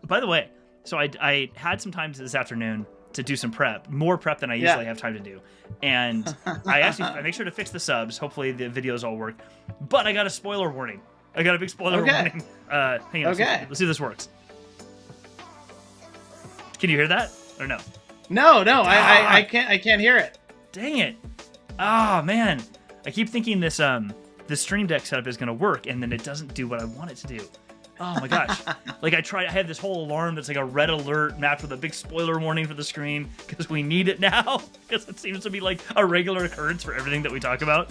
by the way, so I had some time this afternoon to do some prep, more prep than I usually have time to do. And I make sure to fix the subs. Hopefully the videos all work. But I got a spoiler warning. I got a big spoiler warning. Hang on, let's see if this works. Can you hear that or no? No, I can't hear it. Dang it. Oh man. I keep thinking this Stream Deck setup is gonna work, and then it doesn't do what I want it to do. Oh my gosh. Like I have this whole alarm that's like a red alert mapped with a big spoiler warning for the screen because we need it now, because it seems to be like a regular occurrence for everything that we talk about.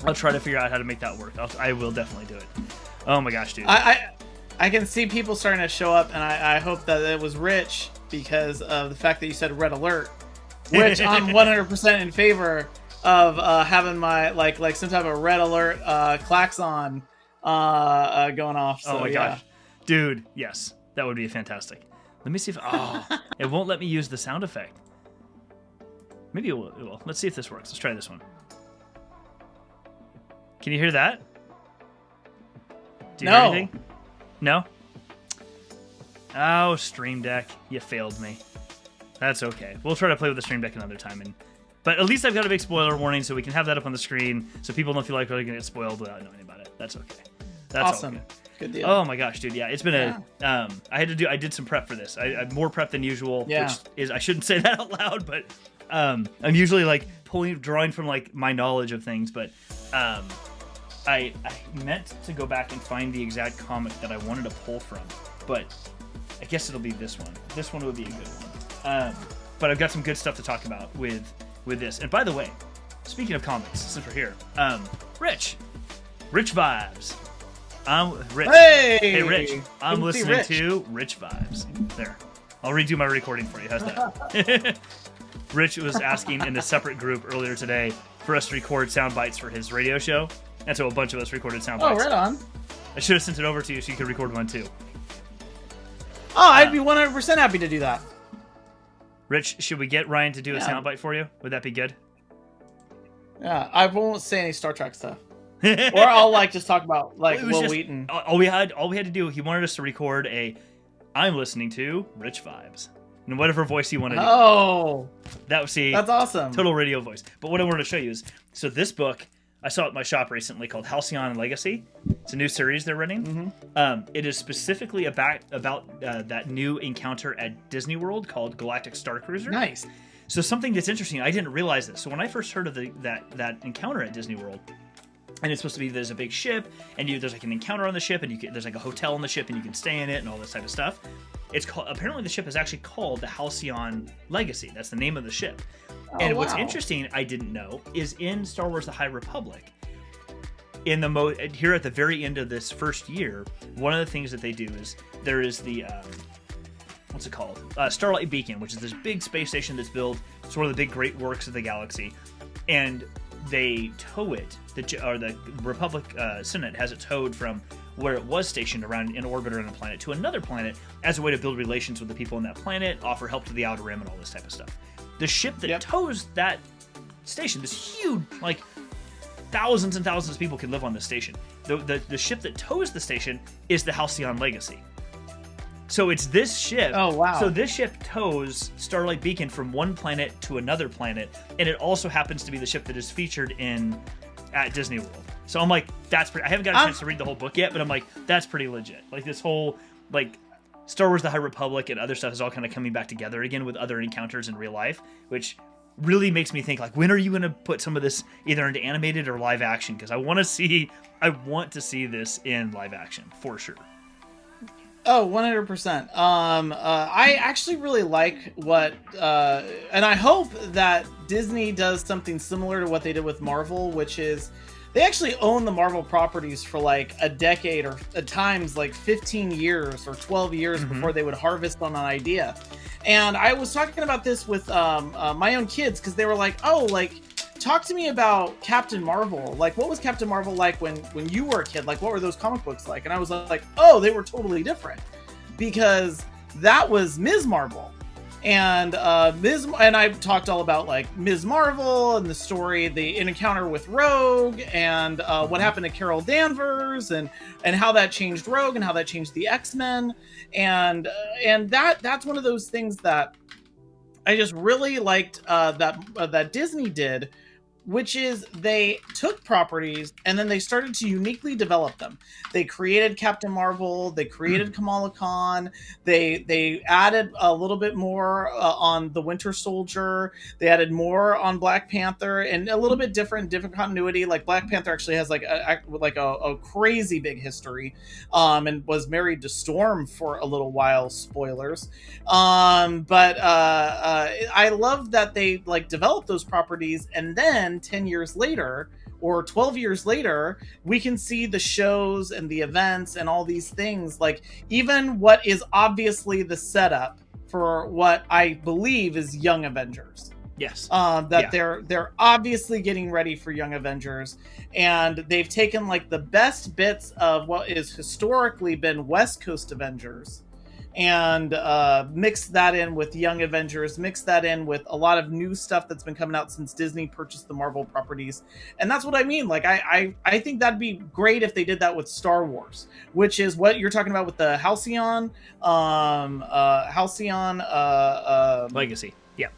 I'll try to figure out how to make that work. I will definitely do it. Oh my gosh, dude. I can see people starting to show up, and I hope that it was Rich because of the fact that you said red alert, which I'm 100% in favor of having my like some type of red alert klaxon going off. So, oh my gosh, dude, yes, that would be fantastic. Let me see if it won't let me use the sound effect. Maybe it will. Let's see if this works. Let's try this one. Can you hear that? Do you hear anything? No? Oh, Stream Deck, you failed me. That's okay. We'll try to play with the Stream Deck another time. But at least I've got a big spoiler warning, so we can have that up on the screen, so people don't feel like they're going to get spoiled without knowing about it. That's okay. That's awesome. Good deal. Oh my gosh, dude. Yeah, it's been I did some prep for this. I more prep than usual, which is, I shouldn't say that out loud, but I'm usually like drawing from like my knowledge of things, but I meant to go back and find the exact comic that I wanted to pull from, but I guess it'll be this one. This one would be a good one. But I've got some good stuff to talk about with this. And by the way, speaking of comics, since we're here, Rich Vibes. Rich. Hey, Rich. I'm listening to Rich Vibes. There. I'll redo my recording for you. How's that? Rich was asking in a separate group earlier today for us to record sound bites for his radio show. And so a bunch of us recorded sound bites. Oh, right on. I should have sent it over to you so you could record one too. Oh, I'd be 100% happy to do that. Rich, should we get Ryan to do a sound bite for you? Would that be good? Yeah, I won't say any Star Trek stuff. Or I'll like just talk about like Will Wheaton. All we had to do, he wanted us to record I'm listening to Rich Vibes. And whatever voice you want to do. Oh. That's awesome. Total radio voice. But what I wanted to show you is, so this book I saw at my shop recently called Halcyon Legacy. It's a new series they're running. Mm-hmm. It is specifically about that new encounter at Disney World called Galactic Star Cruiser. Nice. So something that's interesting, I didn't realize this. So when I first heard of that encounter at Disney World, and it's supposed to be there's a big ship, and there's like an encounter on the ship, and there's like a hotel on the ship, and you can stay in it, and all this type of stuff. It's called, apparently the ship is actually called the Halcyon Legacy. That's the name of the ship. Oh, and what's interesting, I didn't know, is in Star Wars: The High Republic, in the here at the very end of this first year, one of the things that they do is there is the what's it called? Starlight Beacon, which is this big space station that's built. It's one of the big great works of the galaxy, and they tow it. The Republic Senate has it towed from where it was stationed around in orbit around a planet to another planet as a way to build relations with the people on that planet, offer help to the Outer Rim, and all this type of stuff. The ship that tows that station, this huge, like thousands and thousands of people can live on this station. The ship that tows the station is the Halcyon Legacy. So it's this ship. Oh, wow. So this ship tows Starlight Beacon from one planet to another planet, and it also happens to be the ship that is featured at Disney World. So I'm like, that's pretty. I haven't got a chance to read the whole book yet, but I'm like, that's pretty legit. Like this whole like Star Wars: The High Republic and other stuff is all kind of coming back together again with other encounters in real life, which really makes me think like, when are you going to put some of this either into animated or live action? Because I want to see this in live action for sure. Oh, 100%. I actually really like what, and I hope that Disney does something similar to what they did with Marvel, which is they actually own the Marvel properties for like a decade or at times like 15 years or 12 years before they would harvest on an idea. And I was talking about this with my own kids because they were like, oh, like, talk to me about Captain Marvel. Like, what was Captain Marvel like when you were a kid? Like, what were those comic books like? And I was like, oh, they were totally different because that was Ms. Marvel. And I've talked all about like Ms. Marvel and the story, the encounter with Rogue, and what happened to Carol Danvers, and how that changed Rogue, and how that changed the X-Men, and that's one of those things that I just really liked that Disney did, which is they took properties and then they started to uniquely develop them. They created Captain Marvel, they created Kamala Khan, they added a little bit more on the Winter Soldier, they added more on Black Panther, and a little bit different continuity. Like Black Panther actually has like a crazy big history, and was married to Storm for a little while. Spoilers, but I love that they like developed those properties, and then 10 years later or 12 years later, we can see the shows and the events and all these things, like even what is obviously the setup for what I believe is Young Avengers. Yes. They're obviously getting ready for Young Avengers, and they've taken like the best bits of what is historically been West Coast Avengers, and mix that in with Young Avengers, mix that in with a lot of new stuff that's been coming out since Disney purchased the Marvel properties. And that's what I mean. Like, I think that'd be great if they did that with Star Wars, which is what you're talking about with the Halcyon Legacy. Yeah.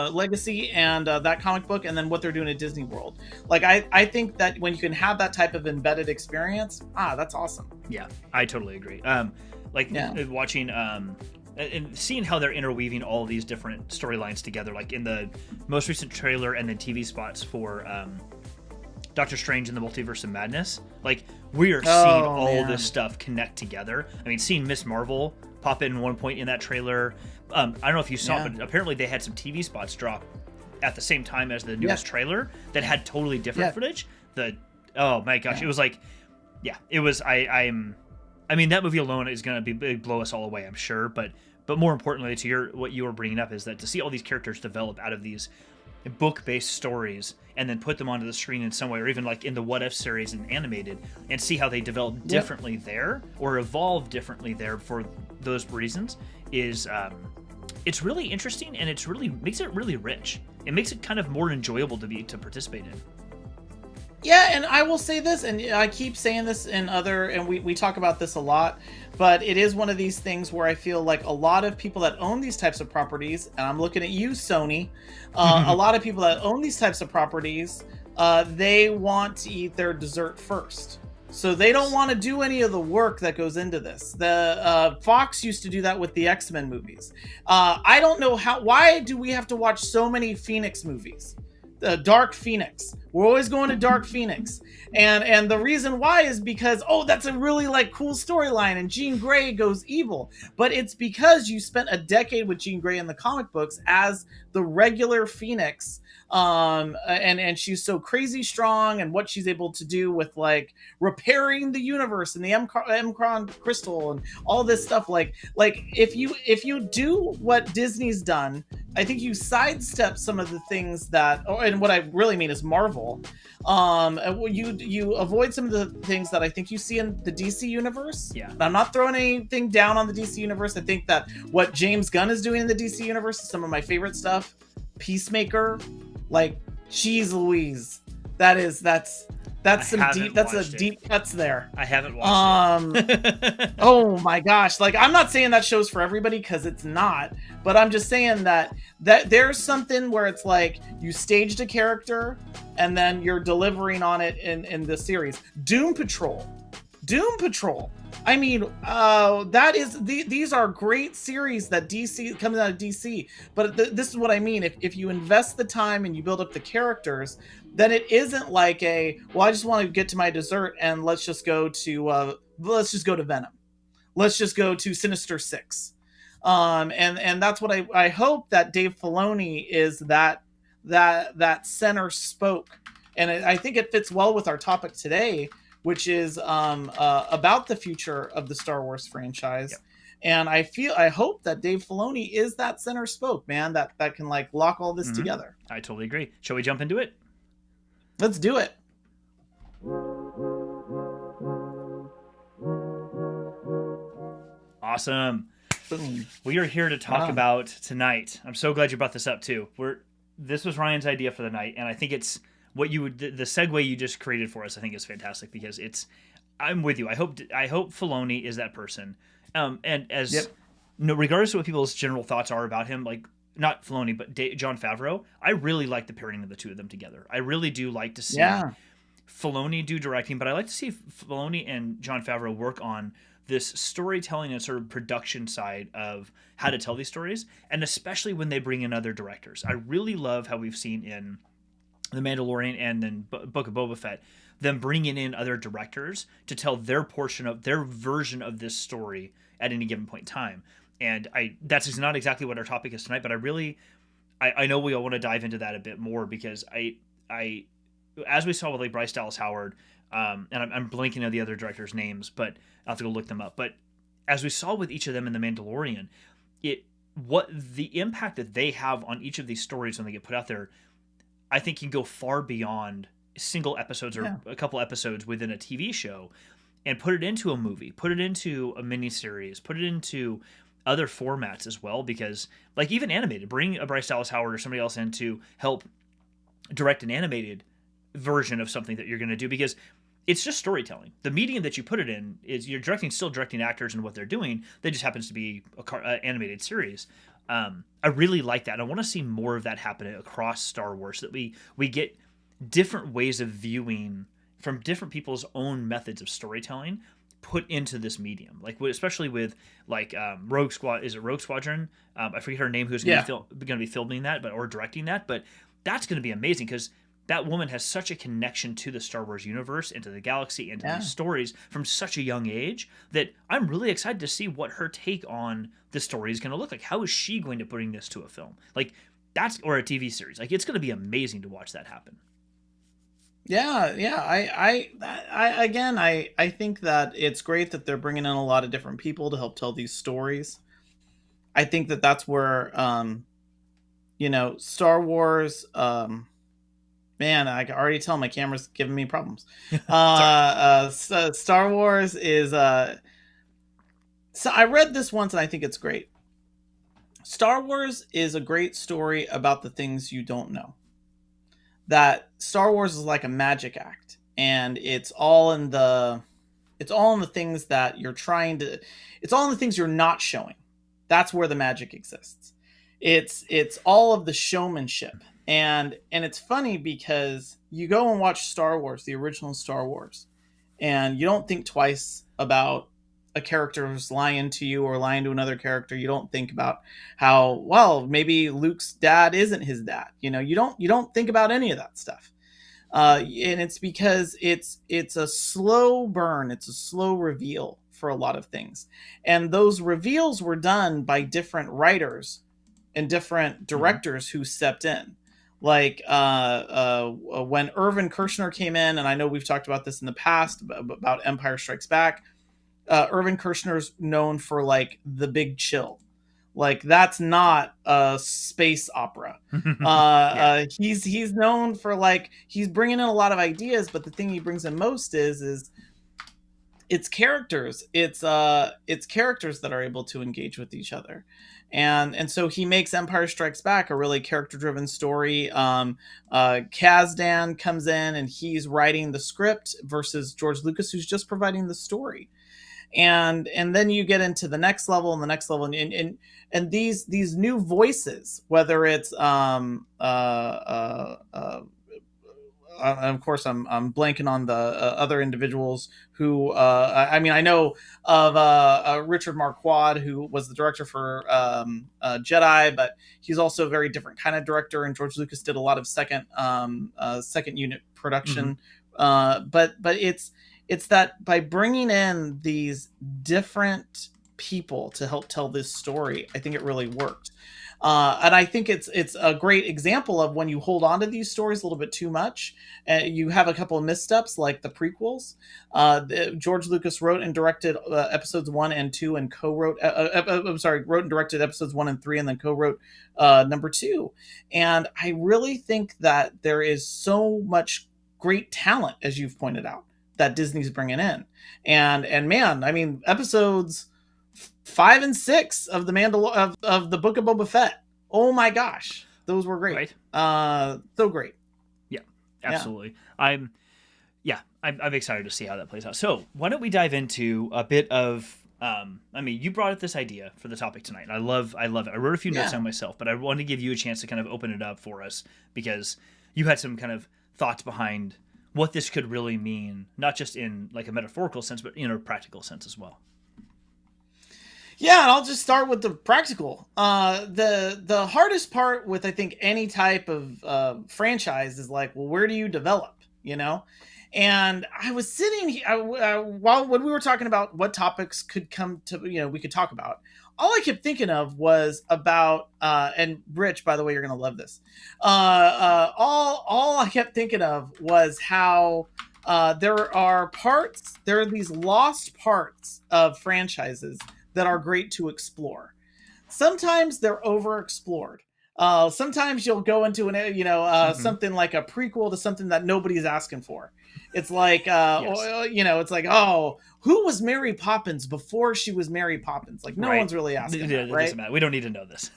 Legacy and that comic book, and then what they're doing at Disney World. Like, I think that when you can have that type of embedded experience, that's awesome. Yeah, I totally agree. Watching and seeing how they're interweaving all these different storylines together, like in the most recent trailer and then TV spots for Doctor Strange and the Multiverse of Madness. Like, we are seeing all this stuff connect together. I mean, seeing Miss Marvel pop in one point in that trailer. I don't know if you saw it, but apparently they had some TV spots drop at the same time as the newest trailer that had totally different footage. Oh my gosh, it was like, it was. I mean, that movie alone is going to blow us all away, I'm sure. But more importantly, to what you were bringing up, is that to see all these characters develop out of these book-based stories and then put them onto the screen in some way, or even like in the What If series and animated, and see how they develop differently there or evolve differently there for those reasons is it's really interesting, and makes it really rich. It makes it kind of more enjoyable to participate in. Yeah, and I will say this, and I keep saying this and we talk about this a lot, but it is one of these things where I feel like a lot of people that own these types of properties, and I'm looking at you, Sony, a lot of people that own these types of properties, they want to eat their dessert first. So they don't want to do any of the work that goes into this. The Fox used to do that with the X-Men movies. I don't know why do we have to watch so many Phoenix movies? Dark Phoenix. We're always going to Dark Phoenix, and the reason why is because that's a really like cool storyline, and Jean Grey goes evil, but it's because you spent a decade with Jean Grey in the comic books as the regular Phoenix, and she's so crazy strong, and what she's able to do with like repairing the universe and the Mcron crystal and all this stuff. Like if you do what Disney's done, I think you sidestep some of the things and what I really mean is Marvel. You avoid some of the things that I think you see in the DC universe. Yeah. I'm not throwing anything down on the DC universe. I think that what James Gunn is doing in the DC universe is some of my favorite stuff. Peacemaker, like, geez Louise, that's deep cuts there. I haven't watched it. Oh my gosh, like, I'm not saying that show's for everybody, because it's not, but I'm just saying that there's something where it's like you staged a character and then you're delivering on it in the series. Doom Patrol. I mean, these are great series that DC comes out of DC. But this is what I mean. If you invest the time and you build up the characters, then it isn't like I just want to get to my dessert and let's just go to Venom. Let's just go to Sinister Six. And that's what I hope that Dave Filoni is that center spoke. And I think it fits well with our topic today, which is about the future of the Star Wars franchise. Yep. And I hope that Dave Filoni is that center spoke, man, that can like lock all this together. I totally agree. Shall we jump into it? Let's do it. Awesome. Boom. We are here to talk about tonight. I'm so glad you brought this up too. This was Ryan's idea for the night, and I think it's what you would the segue you just created for us. I think is fantastic because I'm with you. I hope Filoni is that person. And as regardless of what people's general thoughts are about him, like not Filoni but Jon Favreau, I really like the pairing of the two of them together. I really do like to see Filoni do directing, but I like to see Filoni and Jon Favreau work on this storytelling and sort of production side of how to tell these stories, and especially when they bring in other directors. I really love how we've seen in The Mandalorian and then Book of Boba Fett them bringing in other directors to tell their portion of their version of this story at any given point in time. And that's not exactly what our topic is tonight, but I know we all want to dive into that a bit more because I as we saw with like Bryce Dallas Howard, and I'm blanking on the other directors' names, but I'll have to go look them up. But as we saw with each of them in The Mandalorian, what the impact that they have on each of these stories when they get put out there, I think can go far beyond single episodes or a couple episodes within a TV show, and put it into a movie, put it into a miniseries, put it into other formats as well. Because like even animated, bring a Bryce Dallas Howard or somebody else in to help direct an animated version of something that you're going to do, because it's just storytelling. The medium that you put it in is you're still directing actors and what they're doing. That just happens to be an animated series. I really like that. I want to see more of that happen across Star Wars, that we get different ways of viewing from different people's own methods of storytelling put into this medium. Like especially with like Rogue Squad, is it Rogue Squadron? I forget her name. Who's going to be filming that, or directing that? But that's going to be amazing because that woman has such a connection to the Star Wars universe and to the galaxy and to these stories from such a young age that I'm really excited to see what her take on the story is going to look like. How is she going to bring this to a film? Like or a TV series. Like it's going to be amazing to watch that happen. Yeah. I think that it's great that they're bringing in a lot of different people to help tell these stories. I think that that's where, Star Wars, man, I can already tell my camera's giving me problems. Star Wars is, so I read this once and I think it's great. Star Wars is a great story about the things you don't know. That Star Wars is like a magic act, and it's all in the things that you're trying to, it's all in the things you're not showing. That's where the magic exists. It's all of the showmanship. And it's funny because you go and watch Star Wars, the original Star Wars, and you don't think twice about a character who's lying to you or lying to another character. You don't think about how, well, maybe Luke's dad isn't his dad. You don't think about any of that stuff. And it's because it's a slow burn. It's a slow reveal for a lot of things. And those reveals were done by different writers and different directors who stepped in. Like when Irvin Kershner came in, and I know we've talked about this in the past about Empire Strikes Back. Irvin Kershner's known for like The Big Chill. Like that's not a space opera. He's known for like, he's bringing in a lot of ideas, but the thing he brings in most is it's characters. It's characters that are able to engage with each other. And so he makes Empire Strikes Back a really character-driven story. Kasdan comes in and he's writing the script versus George Lucas, who's just providing the story. And then you get into the next level and the next level, and these new voices, whether it's of course I'm blanking on the other individuals who I know of Richard Marquand, who was the director for Jedi, but he's also a very different kind of director, and George Lucas did a lot of second unit production. But it's that by bringing in these different people to help tell this story, I think it really worked. And I think it's a great example of when you hold on to these stories a little bit too much, you have a couple of missteps like the prequels. George Lucas wrote and directed episodes 1 and 2 and wrote and directed episodes 1 and 3 and then co-wrote number 2. And I really think that there is so much great talent, as you've pointed out, that Disney's bringing in. And man, I mean, episodes 5 and 6 of of the Book of Boba Fett. Oh my gosh, those were great. Right. So great. Yeah, absolutely. Yeah. I'm excited to see how that plays out. So why don't we dive into a bit of you brought up this idea for the topic tonight, and I love it. I wrote a few notes down myself, but I wanted to give you a chance to kind of open it up for us, because you had some kind of thoughts behind what this could really mean, not just in like a metaphorical sense, but in a practical sense as well. Yeah, and I'll just start with the practical. The hardest part with, I think, any type of franchise is like, well, where do you develop? And I was sitting here when we were talking about what topics could come to, we could talk about. All I kept thinking of was about, and Rich, by the way, you're going to love this. All I kept thinking of was how there are these lost parts of franchises that are great to explore. Sometimes they're overexplored. Sometimes you'll go into something like a prequel to something that nobody's asking for. It's like, it's like, oh, who was Mary Poppins before she was Mary Poppins? Like, no one's really asking. That doesn't matter. We don't need to know this.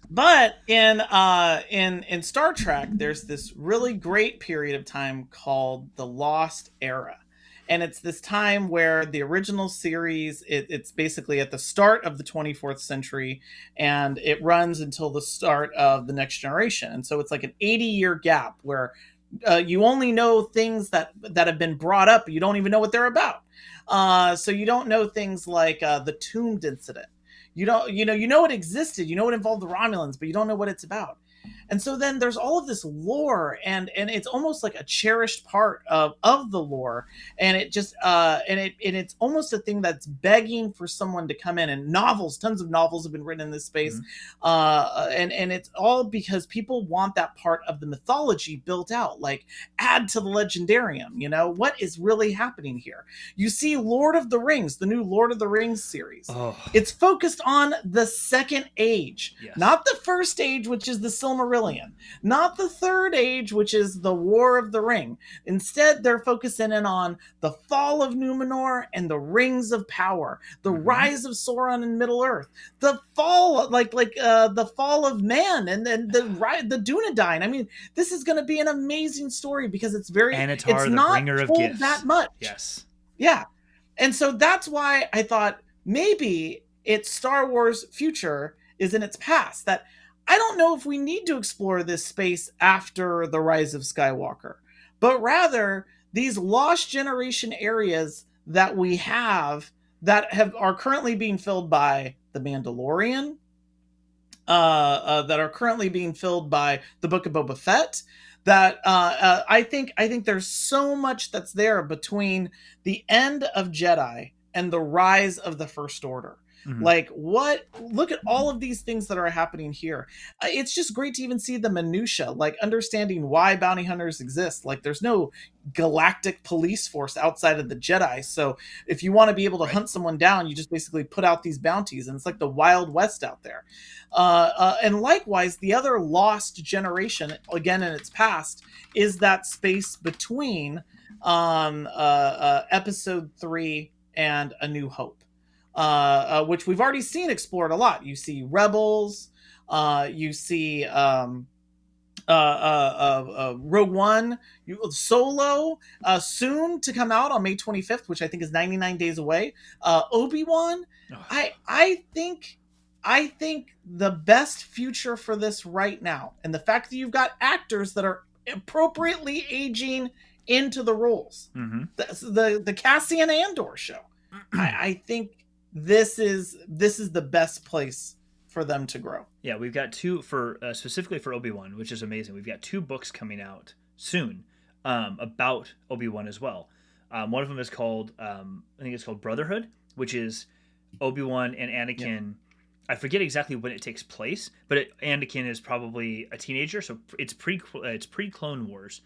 But in Star Trek, there's this really great period of time called the Lost Era. And it's this time where the original series, it's basically at the start of the 24th century, and it runs until the start of the Next Generation. And so it's like an 80-year gap where you only know things that have been brought up, but you don't even know what they're about. So you don't know things like the Toomed incident. You know it existed. You know it involved the Romulans, but you don't know what it's about. And so then there's all of this lore, and it's almost like a cherished part of the lore, and it just and it's almost a thing that's begging for someone to come in. And tons of novels have been written in this space, and it's all because people want that part of the mythology built out, like add to the legendarium. What is really happening here? You see Lord of the Rings, the new Lord of the Rings series. It's focused on the Second Age, not the First Age, which is the Silmarillion, not the Third Age, which is the War of the Ring. Instead, they're focusing in on the fall of Numenor and the Rings of Power, the rise of Sauron in Middle Earth, the fall, the fall of man, and then the Dunedain. I mean, this is going to be an amazing story because it's Anatar, it's not bringer told of gifts. that much. Yes. Yeah, and so that's why I thought maybe its Star Wars future is in its past. That I don't know if we need to explore this space after the rise of Skywalker, but rather these lost generation areas that we have that are currently being filled by The Mandalorian, that are currently being filled by the Book of Boba Fett. That I think there's so much that's there between the end of Jedi and the rise of the First Order. Look at all of these things that are happening here. It's just great to even see the minutia, like understanding why bounty hunters exist. Like there's no galactic police force outside of the Jedi. So if you want to be able to hunt someone down, you just basically put out these bounties, and it's like the Wild West out there. And likewise, the other lost generation, again in its past, is that space between Episode 3 and A New Hope. Which we've already seen explored a lot. You see Rebels, you see Rogue One, Solo, soon to come out on May 25th, which I think is 99 days away. Obi-Wan. I think the best future for this right now, and the fact that you've got actors that are appropriately aging into the roles, the Cassian Andor show. I think this is the best place for them to grow. Yeah, we've got two specifically for Obi-Wan, which is amazing. We've got 2 books coming out soon about Obi-Wan as well. One of them is called I think it's called Brotherhood, which is Obi-Wan and Anakin. I forget exactly when it takes place, but Anakin is probably a teenager, so it's pre-Clone Wars.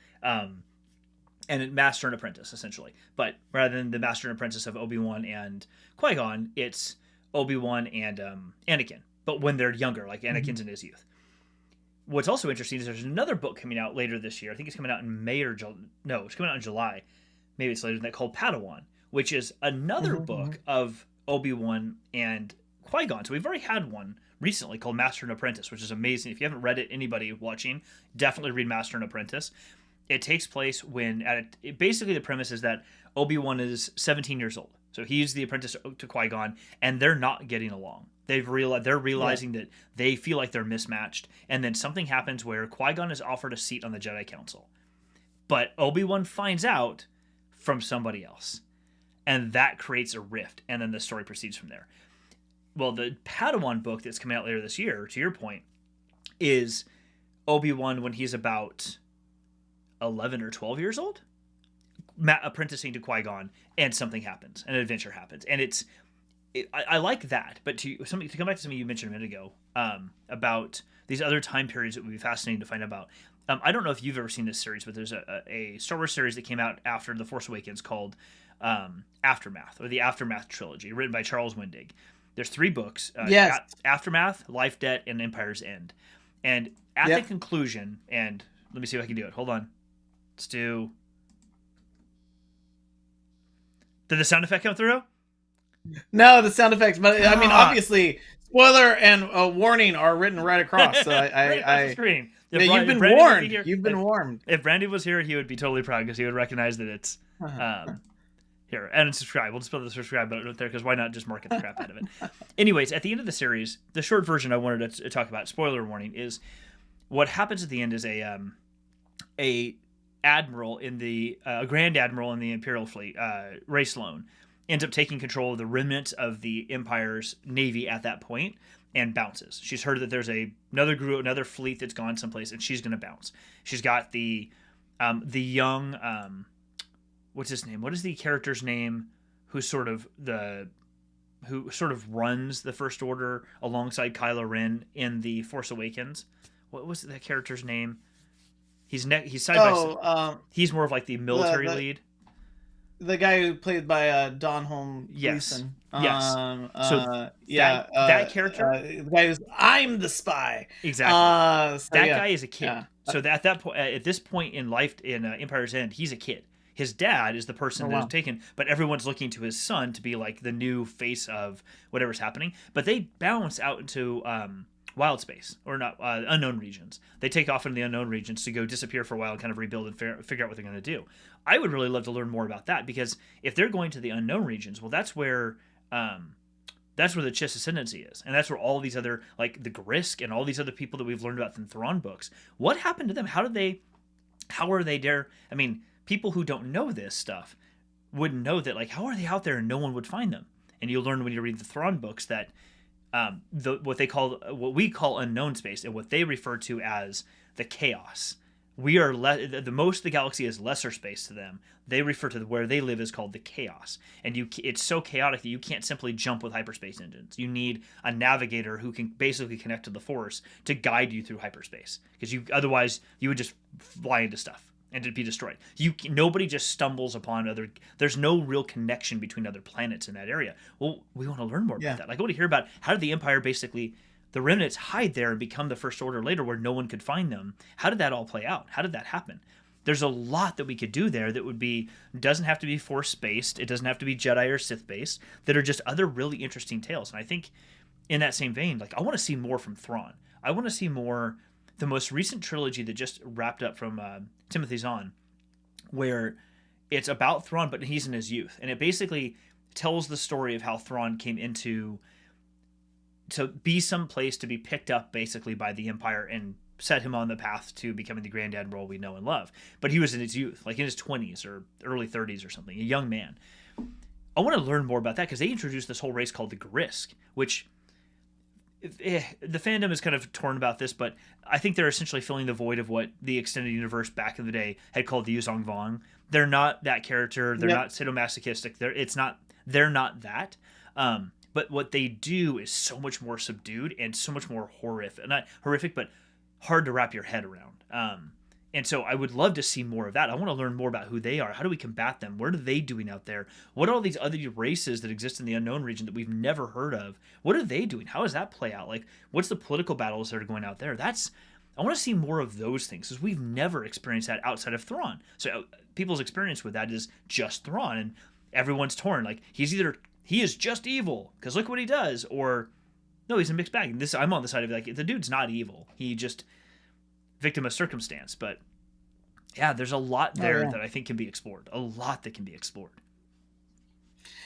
And Master and Apprentice, essentially. But rather than the Master and Apprentice of Obi-Wan and Qui-Gon, it's Obi-Wan and Anakin. But when they're younger, like Anakin's in his youth. What's also interesting is there's another book coming out later this year. I think it's coming out in May or no, it's coming out in July. Maybe it's later than that, called Padawan, which is another book of Obi-Wan and Qui-Gon. So we've already had one recently called Master and Apprentice, which is amazing. If you haven't read it, anybody watching, definitely read Master and Apprentice. It takes place when basically the premise is that Obi-Wan is 17 years old. So he's the apprentice to Qui-Gon, and they're not getting along. They're realizing that they feel like they're mismatched, and then something happens where Qui-Gon is offered a seat on the Jedi Council. But Obi-Wan finds out from somebody else, and that creates a rift, and then the story proceeds from there. Well, the Padawan book that's coming out later this year, to your point, is Obi-Wan when he's about 11 or 12 years old, apprenticing to Qui-Gon, and something happens, an adventure happens, and I like that. But to come back to something you mentioned a minute ago about these other time periods that would be fascinating to find out about. I don't know if you've ever seen this series, but there's a Star Wars series that came out after The Force Awakens called Aftermath, or the Aftermath Trilogy, written by Charles Wendig. There's 3 books: yes, Aftermath, Life, Debt, and Empire's End. And at the conclusion, and let me see if I can do it. Hold on. Let's do. Did the sound effect come through? No, the sound effects, but I mean, obviously, spoiler and warning are written right across. So right across the screen. You've been warned. You've been warned. If Brandy was here, he would be totally proud because he would recognize that it's here. And subscribe. We'll just put the subscribe button up there because why not just market the crap out of it? Anyways, at the end of the series, the short version I wanted to talk about, spoiler warning, is what happens at the end is a admiral in the grand admiral in the Imperial fleet, Ray Sloan, ends up taking control of the remnants of the Empire's navy at that point and bounces. She's heard that there's another fleet that's gone someplace, and she's going to bounce. She's got the young what's his name? What is the character's name? Who sort of runs the First Order alongside Kylo Ren in the Force Awakens? What was that character's name? He's side by side. He's more of like the military lead. The guy who played by Don Holm Gleason. Yes. So that character, the guy who's I'm the spy. Exactly. Guy is a kid. Yeah. So at this point in life in Empire's End, he's a kid. His dad is the person that is taken, but everyone's looking to his son to be like the new face of whatever's happening. But they bounce out into wild space, or not unknown regions. They take off into the unknown regions to go disappear for a while and kind of rebuild and figure out what they're going to do. I would really love to learn more about that, because if they're going to the unknown regions, well, that's where the Chiss Ascendancy is, and that's where all these other, like the Grisk and all these other people that we've learned about in Thrawn books. What happened to them? How are they there? I mean, people who don't know this stuff wouldn't know that, like, how are they out there and no one would find them? And you'll learn when you read the Thrawn books that what we call unknown space, and what they refer to as the chaos. We are the most of the galaxy is lesser space to them. They refer to where they live as called the chaos, and it's so chaotic that you can't simply jump with hyperspace engines. You need a navigator who can basically connect to the Force to guide you through hyperspace, because otherwise you would just fly into stuff and it'd be destroyed. Nobody just stumbles upon other. There's no real connection between other planets in that area. Well, we want to learn more about that. Like, I want to hear about how did the Empire basically, the remnants hide there and become the First Order later, where no one could find them. How did that all play out? How did that happen? There's a lot that we could do there that doesn't have to be Force based. It doesn't have to be Jedi or Sith based. That are just other really interesting tales. And I think in that same vein, like, I want to see more from Thrawn. I want to see more. The most recent trilogy that just wrapped up from Timothy Zahn, where it's about Thrawn, but he's in his youth, and it basically tells the story of how Thrawn came to be someplace to be picked up basically by the Empire and set him on the path to becoming the Grand Admiral we know and love. But he was in his youth, like in his 20s or early 30s or something, a young man. I want to learn more about that, because they introduced this whole race called the Grisk, which the fandom is kind of torn about this, but I think they're essentially filling the void of what the extended universe back in the day had called the Yuzong Vong. They're not that character. They're not sadomasochistic. They're not that. But what they do is so much more subdued and so much more horrific. Not horrific, but hard to wrap your head around. And so I would love to see more of that. I want to learn more about who they are. How do we combat them? What are they doing out there? What are all these other races that exist in the unknown region that we've never heard of? What are they doing? How does that play out? Like, what's the political battles that are going out there? I want to see more of those things, because we've never experienced that outside of Thrawn. So people's experience with that is just Thrawn, and everyone's torn. Like, he's either he is just evil because look what he does, or no, he's a mixed bag. I'm on the side of like the dude's not evil. He just victim of circumstance. But yeah, there's a lot there that I think can be explored. A lot that can be explored.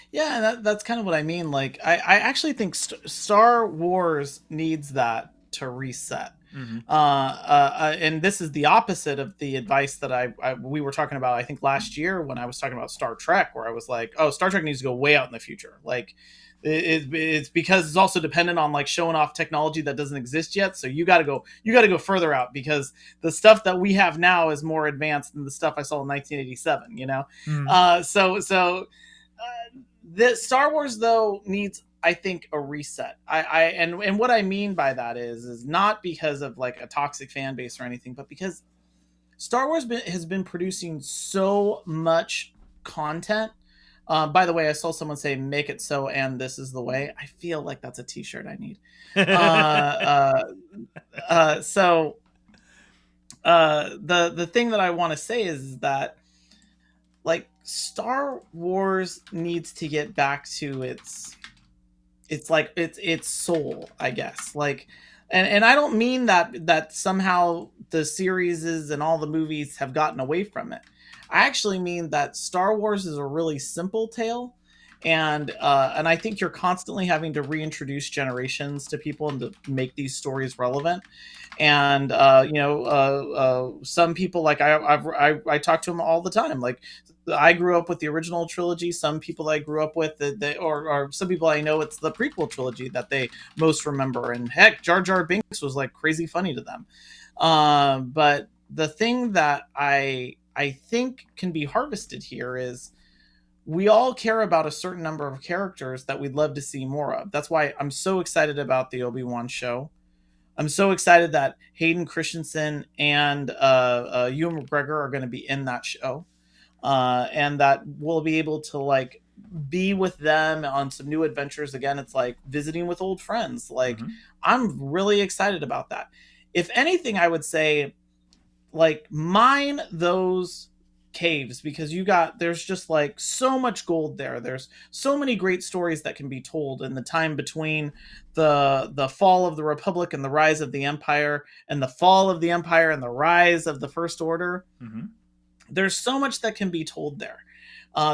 Yeah, that's kind of what I mean. Like, I actually think Star Wars needs that to reset. Mm-hmm. And this is the opposite of the advice that we were talking about, I think, last year when I was talking about Star Trek, where I was like, oh, Star Trek needs to go way out in the future. Like, it's because it's also dependent on like showing off technology that doesn't exist yet. So you got to go further out, because the stuff that we have now is more advanced than the stuff I saw in 1987. You know, Mm-hmm. The Star Wars though needs, I think, a reset. And what I mean by that is not because of like a toxic fan base or anything, but because Star Wars has been producing so much content. By the way, I saw someone say "Make it so," and this is the way. I feel like that's a T-shirt I need. The thing that I want to say is that, like, Star Wars needs to get back to its soul, I guess. Like, and I don't mean that somehow the series and all the movies have gotten away from it. I actually mean that Star Wars is a really simple tale, and I think you're constantly having to reintroduce generations to people and to make these stories relevant. And some people, like I talk to them all the time. Like, I grew up with the original trilogy. Some people I grew up with, or some people I know, it's the prequel trilogy that they most remember. And heck, Jar Jar Binks was like crazy funny to them. But the thing that I think can be harvested here is we all care about a certain number of characters that we'd love to see more of. That's why I'm so excited about the Obi-Wan show. I'm so excited that Hayden Christensen and Ewan McGregor are going to be in that show. And that we'll be able to like be with them on some new adventures again. It's like visiting with old friends. Like, I'm really excited about that. If anything, I would say, like, mine those caves, because there's just like so much gold there. There's so many great stories that can be told in the time between the fall of the Republic and the rise of the Empire, and the fall of the Empire and the rise of the First Order. There's so much that can be told there.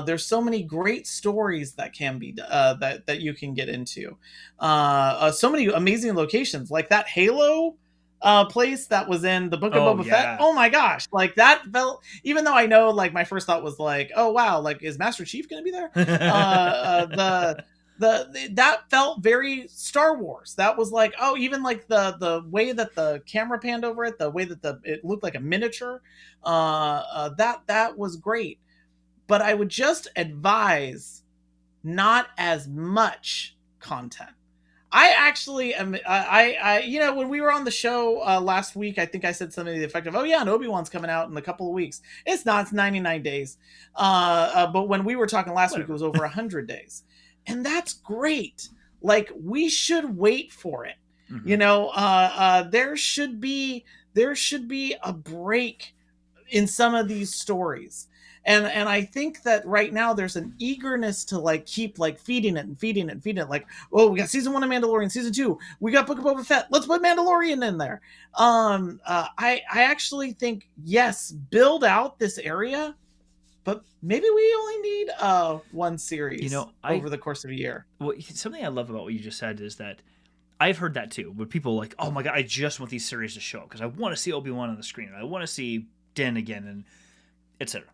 There's so many great stories that can be that you can get into. So many amazing locations, like that Halo place that was in the Book of Boba Fett. Oh my gosh, like that felt. Even though I know, like, my first thought was like, oh wow, like, is Master Chief going to be there? That felt very Star Wars. That was like, oh, even like the way that the camera panned over it, the way that it looked like a miniature, that was great. But I would just advise not as much content. I actually am. When we were on the show last week, I think I said something to the effect of, "Oh yeah, and Obi-Wan's coming out in a couple of weeks." It's not. It's 99 days. But when we were talking last week, it was over 100 days. And that's great. Like, we should wait for it. You know, there should be a break in some of these stories. And I think that right now there's an eagerness to like keep like feeding it and feeding it and feeding it. Like, oh, we got season 1 of Mandalorian, season 2, we got Book of Boba Fett. Let's put Mandalorian in there. I actually think, yes, build out this area, but maybe we only need one series, over the course of a year. Well, something I love about what you just said is that I've heard that too, where people are like, oh my god, I just want these series to show because I want to see Obi-Wan on the screen, and I want to see Din again, and etc.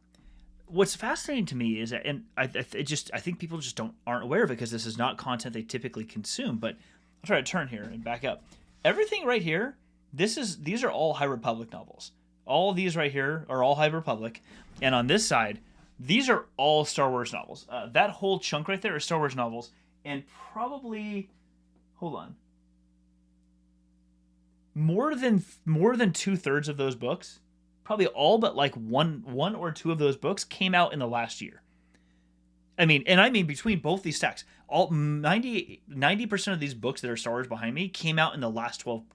What's fascinating to me is that, and I think people just aren't aware of it because this is not content they typically consume. But I'll try to turn here and back up. Everything right here, these are all High Republic novels. All of these right here are all High Republic, and on this side, these are all Star Wars novels. That whole chunk right there is Star Wars novels, and probably, hold on, more than 2/3 of those books. Probably all but like one or two of those books came out in the last year. I mean between both these stacks, all 90% of these books that are Star Wars behind me came out in the last 12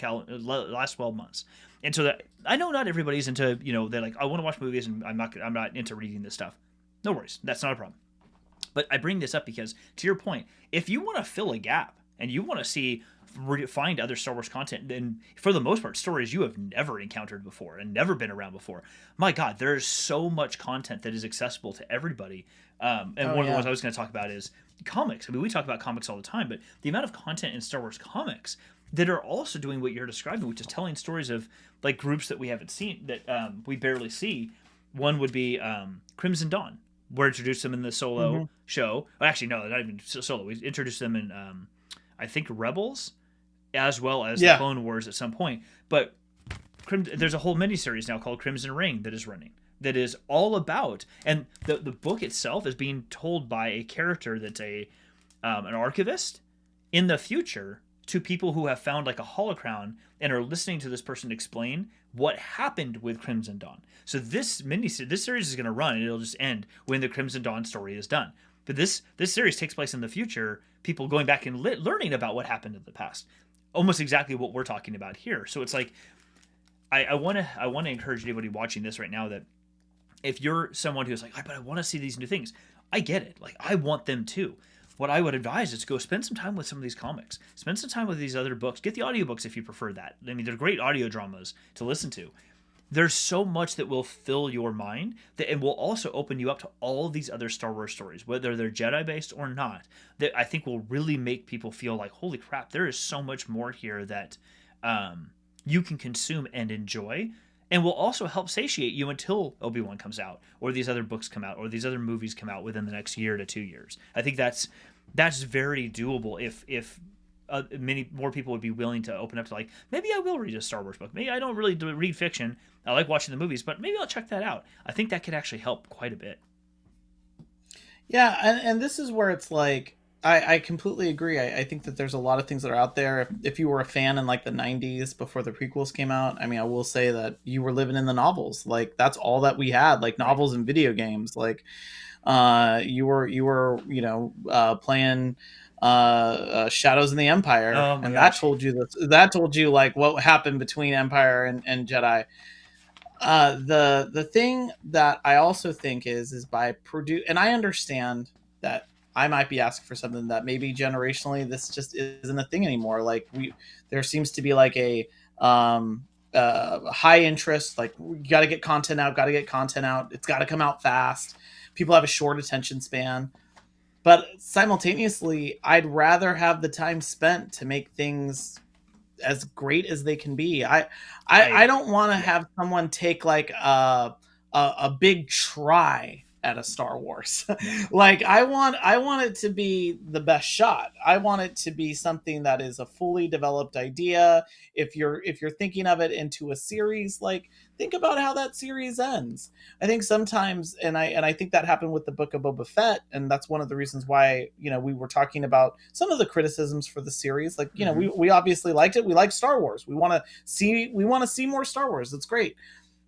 months. And so that I know not everybody's into, they're like, I want to watch movies and I'm not into reading this stuff. No worries, that's not a problem. But I bring this up because, to your point, if you want to fill a gap and you want to find other Star Wars content, and for the most part, stories you have never encountered before and never been around before, my God, there's so much content that is accessible to everybody. And one of the ones I was going to talk about is comics. I mean, we talk about comics all the time, but the amount of content in Star Wars comics that are also doing what you're describing, which is telling stories of like groups that we haven't seen, that we barely see. One would be Crimson Dawn. We're introduced them in the Solo show. Well, actually, no, not even Solo. We introduced them in, I think, Rebels, as well as the Clone Wars at some point. But there's a whole miniseries now called Crimson Ring that is running. That is all about, and the book itself is being told by a character that's an archivist in the future to people who have found like a holocron and are listening to this person explain what happened with Crimson Dawn. So this series is going to run, and it'll just end when the Crimson Dawn story is done. But this series takes place in the future, people going back and learning about what happened in the past. Almost exactly what we're talking about here. So it's like, I want to encourage anybody watching this right now that if you're someone who's like, but I want to see these new things, I get it. Like, I want them too. What I would advise is to go spend some time with some of these comics. Spend some time with these other books. Get the audiobooks if you prefer that. I mean, they're great audio dramas to listen to. There's so much that will fill your mind that it will also open you up to all these other Star Wars stories, whether they're Jedi-based or not, that I think will really make people feel like, holy crap, there is so much more here that you can consume and enjoy, and will also help satiate you until Obi-Wan comes out, or these other books come out, or these other movies come out within the next year to 2 years. I think that's very doable if many more people would be willing to open up to, like, maybe I will read a Star Wars book. Maybe I don't really read fiction. I like watching the movies, but maybe I'll check that out. I think that could actually help quite a bit. Yeah, and this is where it's like, I completely agree. I think that there's a lot of things that are out there. If you were a fan in like the 90s before the prequels came out, I mean, I will say that you were living in the novels. Like, that's all that we had, like novels and video games. Like, you were playing Shadows in the Empire, and that told you like what happened between Empire and Jedi. The thing that I also think is by and I understand that I might be asking for something that maybe generationally this just isn't a thing anymore. Like, there seems to be like a high interest, like, you got to get content out. It's got to come out fast. People have a short attention span, but simultaneously, I'd rather have the time spent to make things as great as they can be. I don't want to have someone take like a big try at a Star Wars. Like, I want it to be the best shot. I want it to be something that is a fully developed idea. If you're thinking of it into a series, like, think about how that series ends. I think sometimes, and I think that happened with the Book of Boba Fett, and that's one of the reasons why, we were talking about some of the criticisms for the series. Like, we obviously liked it. We like Star Wars. We want to see more Star Wars. That's great.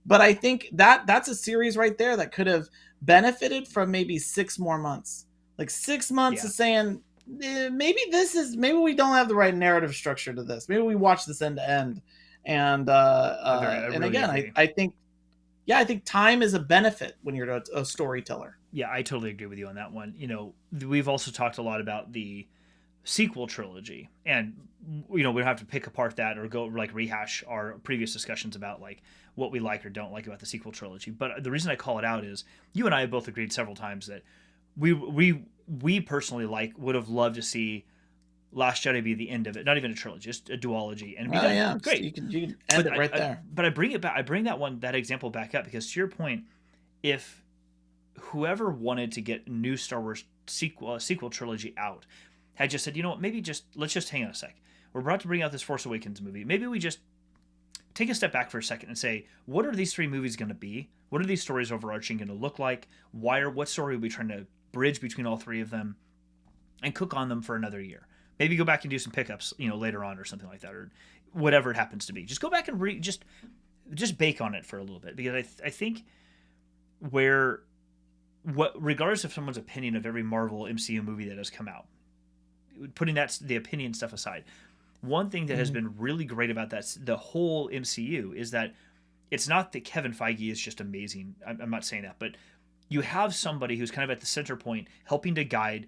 But I think that's a series right there that could have benefited from maybe 6 more months. Like, 6 months of saying, maybe we don't have the right narrative structure to this. Maybe we watch this end to end. And I think time is a benefit when you're a storyteller. Yeah, I totally agree with you on that one. We've also talked a lot about the sequel trilogy, and we don't have to pick apart that or go like rehash our previous discussions about like what we like or don't like about the sequel trilogy. But the reason I call it out is you and I have both agreed several times that we personally would have loved to see Last Jedi be the end of it, not even a trilogy, just a duology, and be done. Great. You can end it right there. But I bring it back. I bring that example back up because, to your point, if whoever wanted to get new Star Wars sequel trilogy out had just said, maybe let's just hang on a sec. We're about to bring out this Force Awakens movie. Maybe we just take a step back for a second and say, what are these 3 movies going to be? What are these stories overarching going to look like? What story are we trying to bridge between all 3 of them, and cook on them for another year? Maybe go back and do some pickups, later on or something like that, or whatever it happens to be. Just go back and just bake on it for a little bit, because I think regardless of someone's opinion of every Marvel MCU movie that has come out, putting the opinion stuff aside, one thing that has been really great about the whole MCU is that it's not that Kevin Feige is just amazing. I'm not saying that, but you have somebody who's kind of at the center point, helping to guide,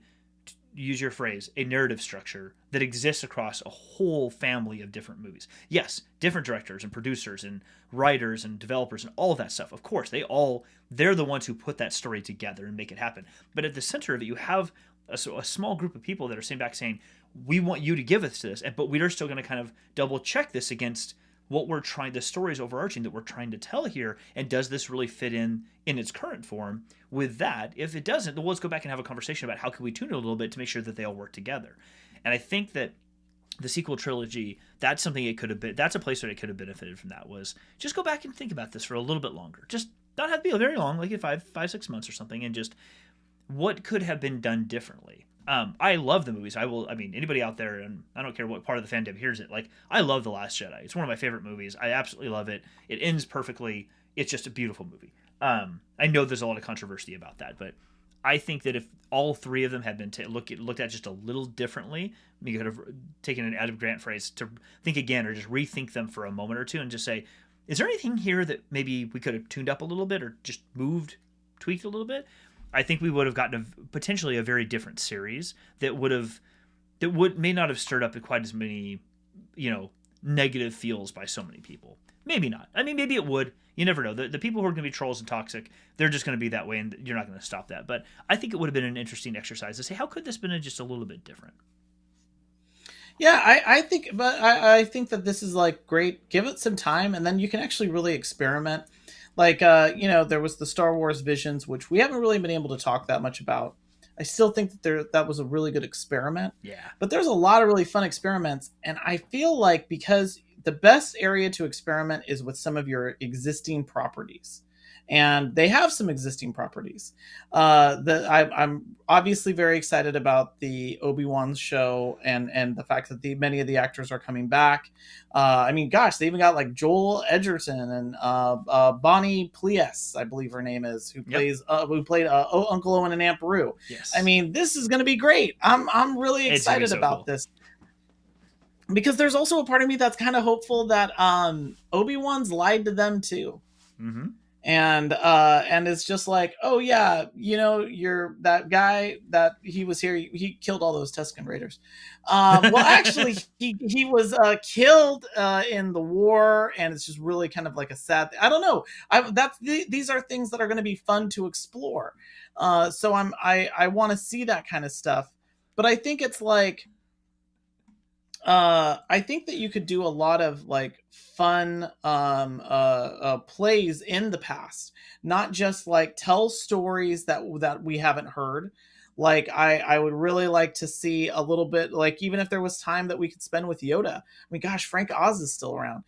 use your phrase, a narrative structure that exists across a whole family of different movies. Yes, different directors and producers and writers and developers and all of that stuff. Of course, they're the ones who put that story together and make it happen. But at the center of it, you have a small group of people that are sitting back saying, we want you to give us this, but we are still going to kind of double check this against what we're trying, the stories overarching that we're trying to tell here, and does this really fit in its current form with that? If it doesn't, then let's go back and have a conversation about how can we tune it a little bit to make sure that they all work together. And I think that the sequel trilogy, that's something it could have been, that's a place where it could have benefited from that, was just go back and think about this for a little bit longer. Just not have to be very long, like 5-6 months or something, and just what could have been done differently. I love the movies. Anybody out there, and I don't care what part of the fandom hears it, like, I love The Last Jedi. It's one of my favorite movies. I absolutely love it. It ends perfectly. It's just a beautiful movie. I know there's a lot of controversy about that, but I think that if all three of them had been looked at just a little differently, you could have taken an Adam Grant phrase to think again, or just rethink them for a moment or two and just say, is there anything here that maybe we could have tuned up a little bit or just tweaked a little bit? I think we would have gotten potentially a very different series that may not have stirred up quite as many, negative feels by so many people. Maybe not. I mean, maybe it would. You never know. The people who are going to be trolls and toxic, they're just going to be that way, and you're not going to stop that. But I think it would have been an interesting exercise to say, how could this have been just a little bit different? Yeah, I think that this is like great. Give it some time, and then you can actually really experiment. Like, there was the Star Wars Visions, which we haven't really been able to talk that much about. I still think that that was a really good experiment. Yeah. But there's a lot of really fun experiments. And I feel like because the best area to experiment is with some of your existing properties. And they have some existing properties. I'm obviously very excited about the Obi-Wan show and the fact that many of the actors are coming back. They even got like Joel Edgerton and Bonnie Plies, I believe her name is, who played Uncle Owen and Aunt Beru. Yes. I mean, this is going to be great. I'm really excited about this. Because there's also a part of me that's kind of hopeful that Obi-Wan's lied to them too. Mm-hmm. And it's just like, oh yeah, you're that guy that he was here. He killed all those Tusken Raiders. Well, actually, he was killed in the war, and it's just really kind of like a sad. I don't know. These are things that are going to be fun to explore. So I want to see that kind of stuff. But I think it's like. I think that you could do a lot of like fun plays in the past, not just like tell stories that we haven't heard. Like I would really like to see a little bit, like even if there was time that we could spend with Yoda. I mean, gosh, Frank Oz is still around.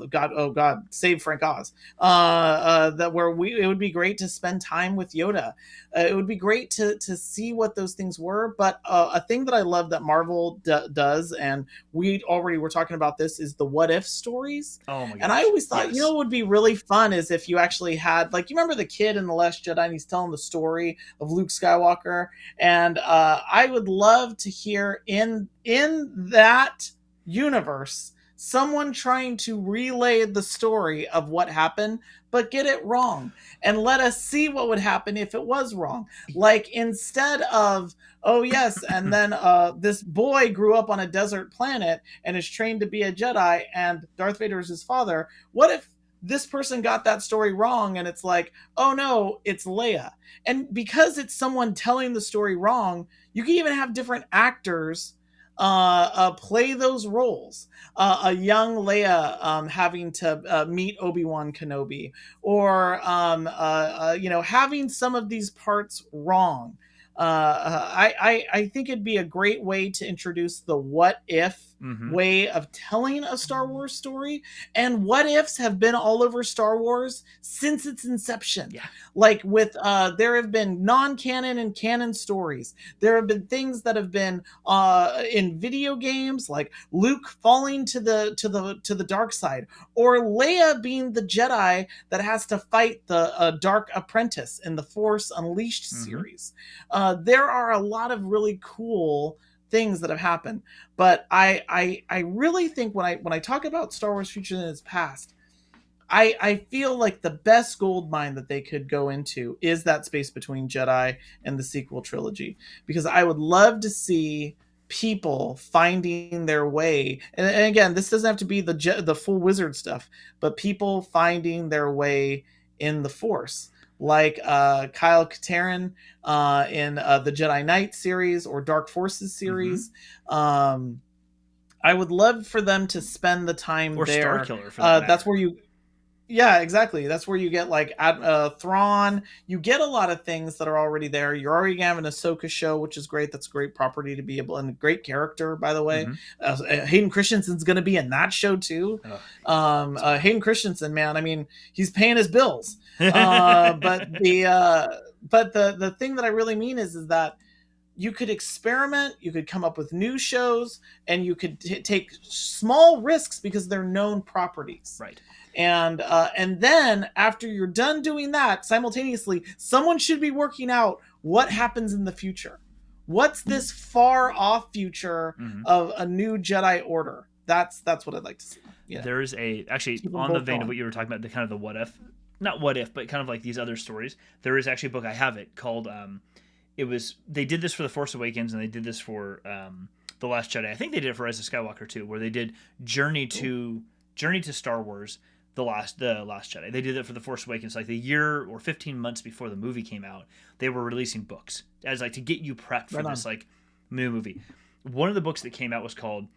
God, save Frank Oz. It would be great to spend time with Yoda. It would be great to see what those things were. But a thing that I love that Marvel does, and we already were talking about this, is the what if stories. Oh my gosh. And I always thought, yes. What would be really fun is if you actually had, like, you remember the kid in The Last Jedi, and he's telling the story of Luke Skywalker, and I would love to hear in that universe someone trying to relay the story of what happened but get it wrong, and let us see what would happen if it was wrong. Like, instead of, oh yes, and then this boy grew up on a desert planet and is trained to be a Jedi and Darth Vader is his father, what if this person got that story wrong, and it's like, oh no, it's Leia. And because it's someone telling the story wrong, you can even have different actors play those roles. A young Leia having to meet Obi-Wan Kenobi, or having some of these parts wrong. I think it'd be a great way to introduce the what if way of telling a Star Wars story. And what ifs have been all over Star Wars since its inception. Yeah. Like with there have been non-canon and canon stories. There have been things that have been in video games, like Luke falling to the dark side, or Leia being the Jedi that has to fight the Dark Apprentice in the Force Unleashed series. There are a lot of really cool things that have happened, but I really think when I talk about Star Wars future and its past, I feel like the best gold mine that they could go into is that space between Jedi and the sequel trilogy, because I would love to see people finding their way, and again, this doesn't have to be the full wizard stuff, but people finding their way in the Force, like Kyle Katarn in the Jedi Knight series or Dark Forces series. I would love for them to spend the time or there. Starkiller for that that's where you Yeah, exactly. That's where you get like Thrawn. You get a lot of things that are already there. You're already gonna have an Ahsoka show, which is great. That's a great property to be able, and a great character, by the way. Hayden Christensen's gonna be in that show too. Hayden Christensen, man, I mean, he's paying his bills. But the thing that I really mean is that you could experiment, you could come up with new shows, and you could take small risks because they're known properties. Right. And then after you're done doing that, simultaneously, someone should be working out what happens in the future. What's this far off future of a new Jedi Order? That's what I'd like to see. Yeah. There's actually on the vein of what you were talking about, the kind of the what if, not what if, but kind of like these other stories. There is actually a book, I have it, called they did this for The Force Awakens, and they did this for The Last Jedi. I think they did it for Rise of Skywalker too, where they did Journey to Star Wars. The last Jedi. They did it for The Force Awakens, like the year or 15 months before the movie came out. They were releasing books as like to get you prepped for this like new movie. One of the books that came out was called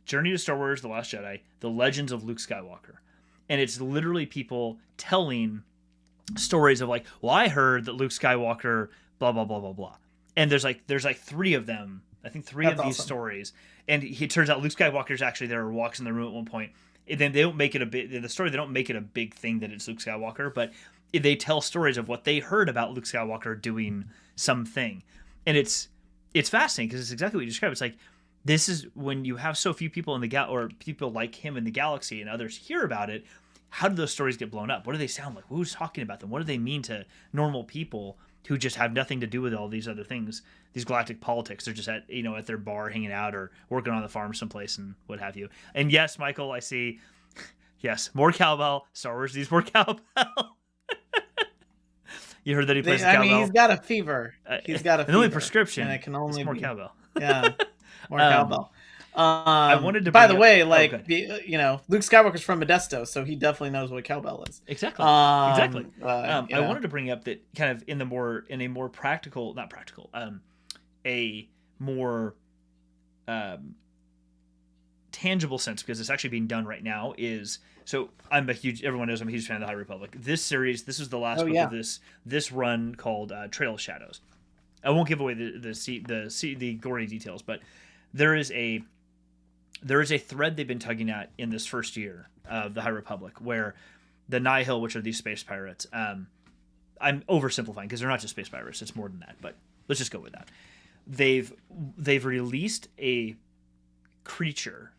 Journey to Star Wars: The Last Jedi: The Legends of Luke Skywalker, and it's literally people telling stories of like, well, I heard that Luke Skywalker, blah blah blah blah blah, and there's like 3 of them. I think 3 of these stories, and it turns out Luke Skywalker's actually there or walks in the room at one point. Then they don't make it the story. They don't make it a big thing that it's Luke Skywalker, but they tell stories of what they heard about Luke Skywalker doing something, and it's fascinating because it's exactly what you described. It's like this is when you have so few people in the or people like him in the galaxy, and others hear about it. How do those stories get blown up? What do they sound like? Who's talking about them? What do they mean to normal people who just have nothing to do with all these other things, these galactic politics? They're just at their bar hanging out or working on the farm someplace and what have you. And yes, Michael, I see. Yes, more cowbell. Star Wars needs more cowbell. You heard that he plays the cowbell. I mean, he's got a fever. He's got a fever. The only prescription. And it can only more be cowbell. Yeah, more cowbell. I wanted to. By the way, like Luke Skywalker's from Modesto, so he definitely knows what cowbell is. Exactly. I wanted to bring up that kind of in a more practical, not practical, a more tangible sense, because it's actually being done right now. Everyone knows I'm a huge fan of the High Republic. This series, this is the last book of this run called Trail of Shadows. I won't give away the gory details, but there is a thread they've been tugging at in this first year of the High Republic, where the Nihil, which are these space pirates, I'm oversimplifying because they're not just space pirates, it's more than that, but let's just go with that. They've released a creature,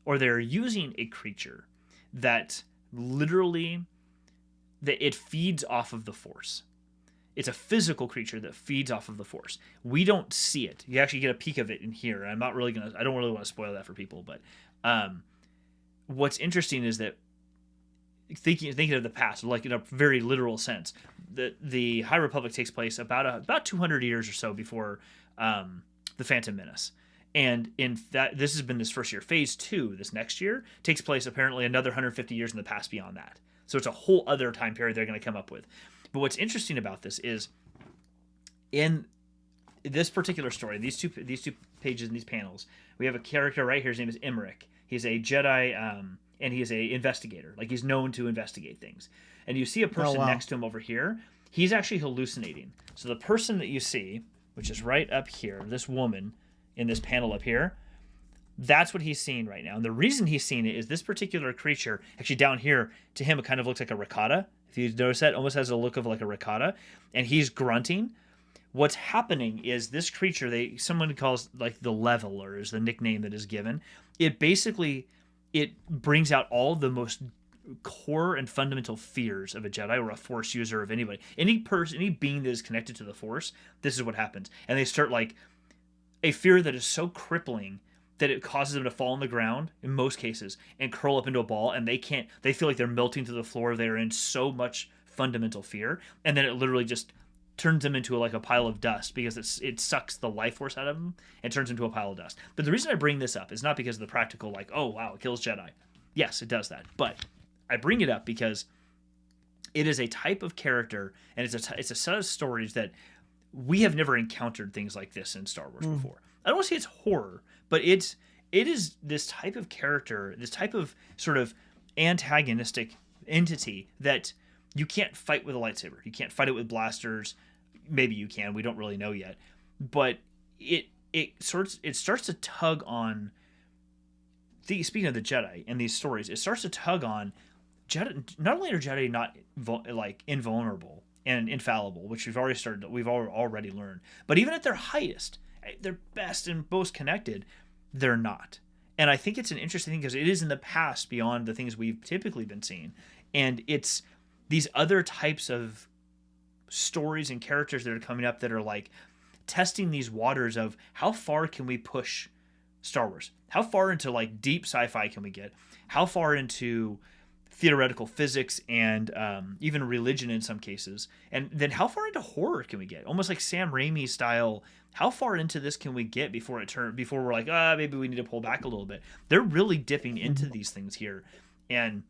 or they're using a creature that literally it feeds off of the Force. It's a physical creature that feeds off of the Force. We don't see it. You actually get a peek of it in here. I don't really want to spoil that for people, but what's interesting is that thinking of the past, like in a very literal sense, the High Republic takes place about 200 years or so before the Phantom Menace. And in that, this has been this first year. Phase 2, this next year, takes place apparently another 150 years in the past beyond that. So it's a whole other time period they're going to come up with. But what's interesting about this is, in this particular story, these two pages and these panels, we have a character right here. His name is Emmerich. He's a Jedi, and he is a investigator. Like, he's known to investigate things. And you see a person next to him over here. He's actually hallucinating. So the person that you see, which is right up here, this woman in this panel up here, that's what he's seeing right now. And the reason he's seeing it is this particular creature, actually down here, to him, it kind of looks like a ricotta. If you notice that, almost has a look of like a ricotta. And he's grunting. What's happening is this creature, someone calls like the Leveler is the nickname that is given. It brings out all the most core and fundamental fears of a Jedi or a Force user, of anybody. Any being that is connected to the Force, this is what happens. And they start like a fear that is so crippling that it causes them to fall on the ground in most cases and curl up into a ball, and they feel like they're melting to the floor. They're in so much fundamental fear, and then it literally just turns them into like a pile of dust because it sucks the life force out of them and turns into a pile of dust. But the reason I bring this up is not because of the practical, like, oh wow, it kills Jedi. Yes, it does that. But I bring it up because it is a type of character, and it's a set of stories that we have never encountered things like this in Star Wars before. I don't want to say it's horror, but it is this type of character, this type of sort of antagonistic entity that you can't fight with a lightsaber. You can't fight it with blasters. Maybe you can. We don't really know yet. But it starts to tug on. Speaking of the Jedi and these stories, it starts to tug on Jedi. Not only are Jedi not like invulnerable and infallible, which we've already learned, but even at their highest, their best and most connected, they're not. And I think it's an interesting thing because it is in the past beyond the things we've typically been seeing, and it's these other types of stories and characters that are coming up that are like testing these waters of how far can we push Star Wars? How far into like deep sci-fi can we get? How far into theoretical physics and even religion in some cases? And then how far into horror can we get? Almost like Sam Raimi style. How far into this can we get before we're like, maybe we need to pull back a little bit? They're really dipping into these things here. And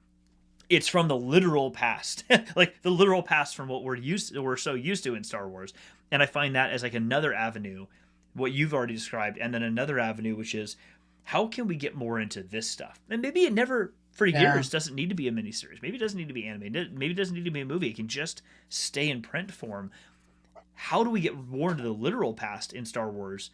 it's from the literal past, like the literal past from what we're so used to in Star Wars. And I find that as like another avenue, what you've already described, and then another avenue, which is how can we get more into this stuff? And maybe it never, for years, doesn't need to be a miniseries. Maybe it doesn't need to be animated. Maybe it doesn't need to be a movie. It can just stay in print form. How do we get more into the literal past in Star Wars,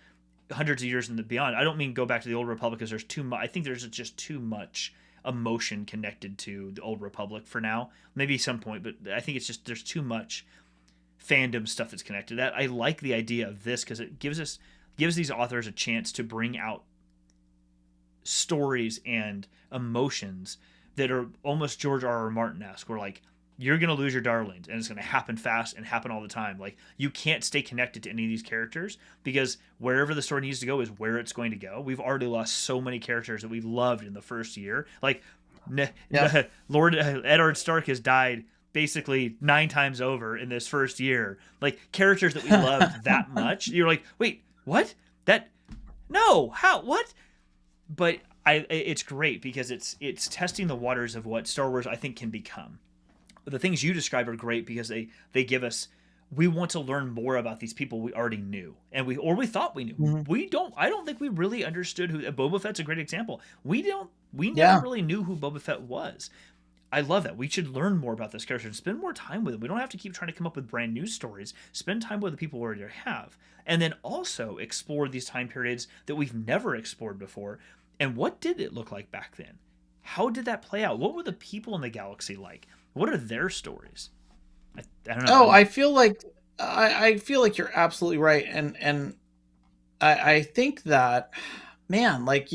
hundreds of years and beyond? I don't mean go back to the Old Republic because there's too much. I think there's just too much emotion connected to the Old Republic for now. Maybe some point, but I think it's just there's too much fandom stuff that's connected to that. I like the idea of this because it gives these authors a chance to bring out stories and emotions that are almost George R.R. Martin-esque, where like you're going to lose your darlings and it's going to happen fast and happen all the time. Like you can't stay connected to any of these characters because wherever the story needs to go is where it's going to go. We've already lost so many characters that we loved in the first year. Like Lord Eddard Stark has died basically 9 times over in this first year. Like characters that we loved that much. You're like, wait, what? No, how, what? But it's great because it's testing the waters of what Star Wars I think can become. The things you describe are great because they give us, we want to learn more about these people we already knew and we thought we knew. Mm-hmm. I don't think we really understood who Boba Fett's a great example. We never really knew who Boba Fett was. I love that. We should learn more about this character and spend more time with him. We don't have to keep trying to come up with brand new stories. Spend time with the people we already have. And then also explore these time periods that we've never explored before. And what did it look like back then? How did that play out? What were the people in the galaxy like? What are their stories? I don't know. I feel like you're absolutely right, and I think that, man, like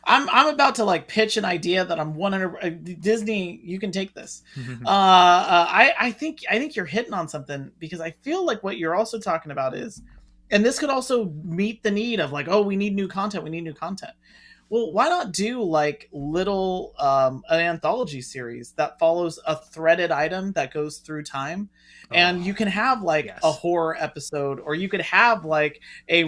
I'm about to like pitch an idea that I'm 100 Disney. You can take this. I think you're hitting on something because I feel like what you're also talking about is, and this could also meet the need of like, oh, we need new content. Well, why not do like little an anthology series that follows a threaded item that goes through time, and you can have like a horror episode, or you could have like a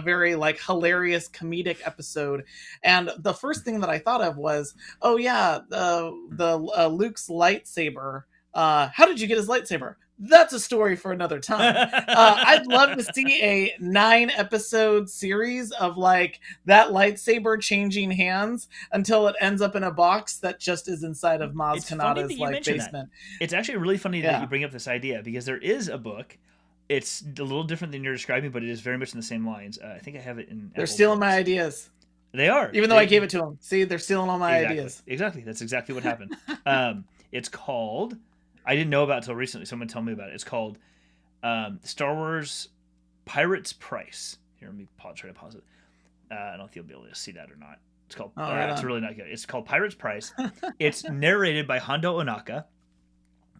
very like hilarious comedic episode. And the first thing that I thought of was, oh yeah, the Luke's lightsaber. How did you get his lightsaber? That's a story for another time. I'd love to see a 9-episode series of like that lightsaber changing hands until it ends up in a box that just is inside of Maz Kanata's like basement. That. It's actually really funny that you bring up this idea because there is a book. It's a little different than you're describing, but it is very much in the same lines. I think I have it in. They're stealing my ideas. They are. Even though I gave it to them. See, they're stealing all my ideas. Exactly. That's exactly what happened. It's called. I didn't know about it until recently. Someone told me about it. It's called Star Wars Pirate's Price. Here, let me try to pause it. I don't know if you'll be able to see that or not. It's called. It's really not good. It's called Pirate's Price. It's narrated by Hondo Ohnaka.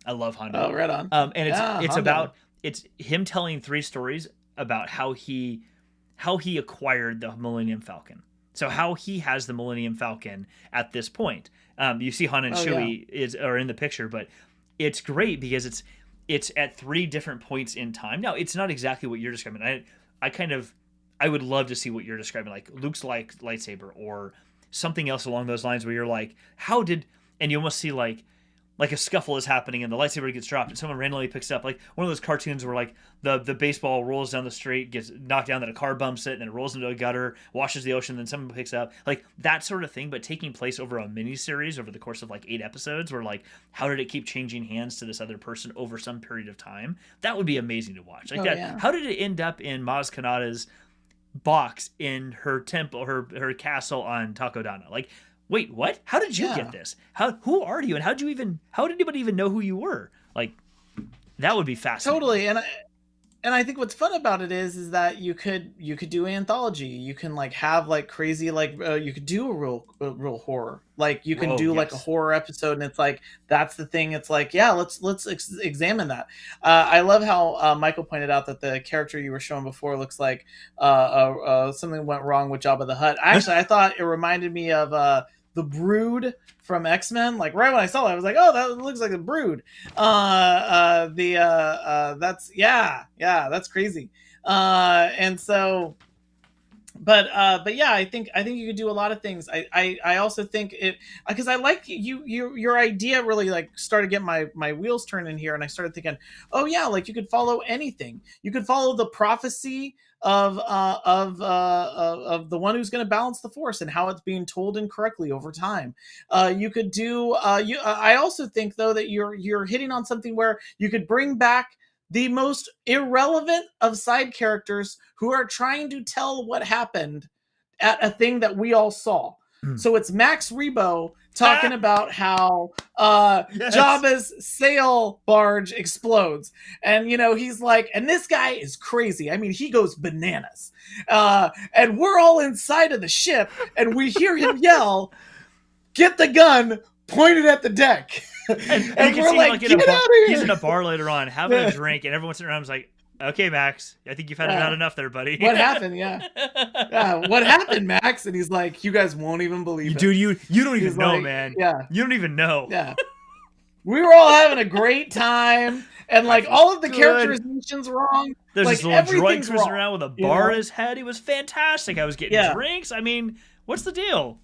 I love Hondo. Oh, right on. And it's about it's him telling 3 stories about how he how he acquired the Millennium Falcon. So how he has the Millennium Falcon at this point. You see Han and Chewie are in the picture, but it's great because it's at 3 different points in time. Now, it's not exactly what you're describing. I would love to see what you're describing, like Luke's lightsaber or something else along those lines, where you're like, and you almost see like a scuffle is happening and the lightsaber gets dropped and someone randomly picks it up, like one of those cartoons where like the baseball rolls down the street, gets knocked down, then a car bumps it, and then it rolls into a gutter, washes the ocean, then someone picks it up, like that sort of thing, but taking place over a mini series over the course of like 8 episodes, where like, how did it keep changing hands to this other person over some period of time? That would be amazing to watch. Like how did it end up in Maz Kanata's box in her temple, her castle on Takodana? Like, wait, what? How did you get this? Who are you? And how did anybody even know who you were? Like, that would be fascinating. Totally. And I think what's fun about it is that you could do anthology. You can like have like crazy, like you could do a real horror. Like you can do like a horror episode, and it's like, that's the thing. It's like, yeah, let's examine that. I love how Michael pointed out that the character you were showing before looks like something went wrong with Jabba the Hutt. Actually, I thought it reminded me of the Brood from X-Men. Like right when I saw that, I was like, oh, that looks like a Brood. That's crazy. And so, but yeah, I think you could do a lot of things. I also think it, because I like your idea really like started getting my wheels turning here, and I started thinking, oh yeah, like you could follow anything. You could follow the prophecy of the one who's going to balance the Force and how it's being told incorrectly over time. You could do. I also think though that you're hitting on something where you could bring back the most irrelevant of side characters who are trying to tell what happened at a thing that we all saw. So it's Max Rebo talking about how Jabba's sail barge explodes. And, he's like, and this guy is crazy. I mean, he goes bananas. And we're all inside of the ship, and we hear him yell, "Get the gun pointed at the deck." And we're like, get out of here. He's in a bar later on having a drink, and everyone's sitting around is like, okay, Max, I think you've had about enough there, buddy. What happened? Yeah. What happened, Max? And he's like, you guys won't even believe it. Dude, you don't even know, man. Yeah. You don't even know. Yeah. We were all having a great time, and like all of the characterizations wrong. There's like, this little droid cruising around with a bar in his head. He was fantastic. I was getting drinks. I mean, what's the deal?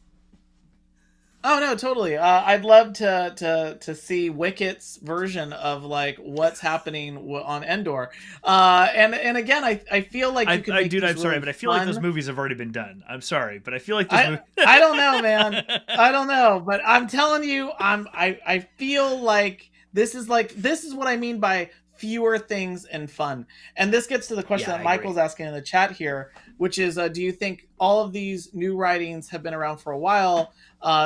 Oh no, totally. I'd love to see Wicket's version of like what's happening on Endor. And again, I feel like you could. I'm sorry, but I feel like those movies have already been done. I'm sorry, but I feel like this movie. I don't know, man. I don't know, but I'm telling you, I feel like this is what I mean by fewer things and fun. And this gets to the question that Michael's asking in the chat here, which is, do you think all of these new writings have been around for a while?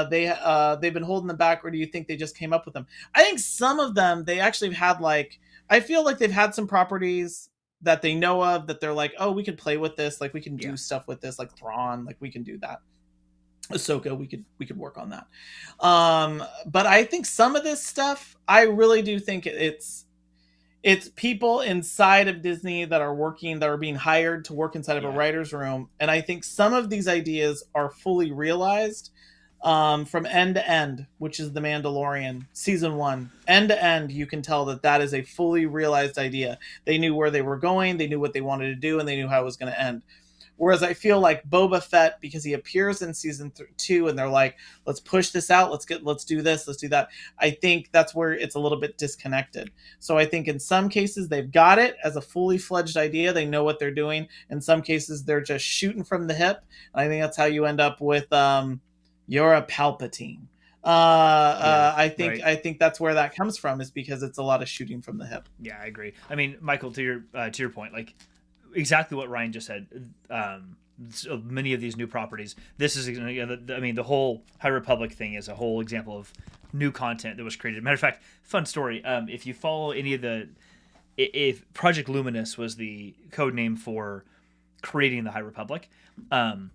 They've been holding them back, or do you think they just came up with them? I think some of them, they actually have had I feel like they've had some properties that they know of that they're like, oh, we could play with this. Like we can do stuff with this, like Thrawn, like we can do that. Ahsoka, we could work on that. But I think some of this stuff, I really do think it's people inside of Disney that are being hired to work inside of a writer's room. And I think some of these ideas are fully realized from end to end, which is The Mandalorian season 1. End to end, you can tell that is a fully realized idea. They knew where they were going, they knew what they wanted to do, and they knew how it was going to end. Whereas I feel like Boba Fett, because he appears in season 2 and they're like, let's push this out. Let's do this. Let's do that. I think that's where it's a little bit disconnected. So I think in some cases they've got it as a fully fledged idea. They know what they're doing. In some cases they're just shooting from the hip. And I think that's how you end up with you're a Palpatine. I think that's where that comes from, is because it's a lot of shooting from the hip. Yeah, I agree. I mean, Michael, to your point, like, exactly what Ryan just said. So many of these new properties, this is, I mean, the whole High Republic thing is a whole example of new content that was created. Matter of fact, fun story. If you follow any of if Project Luminous was the code name for creating the High Republic, and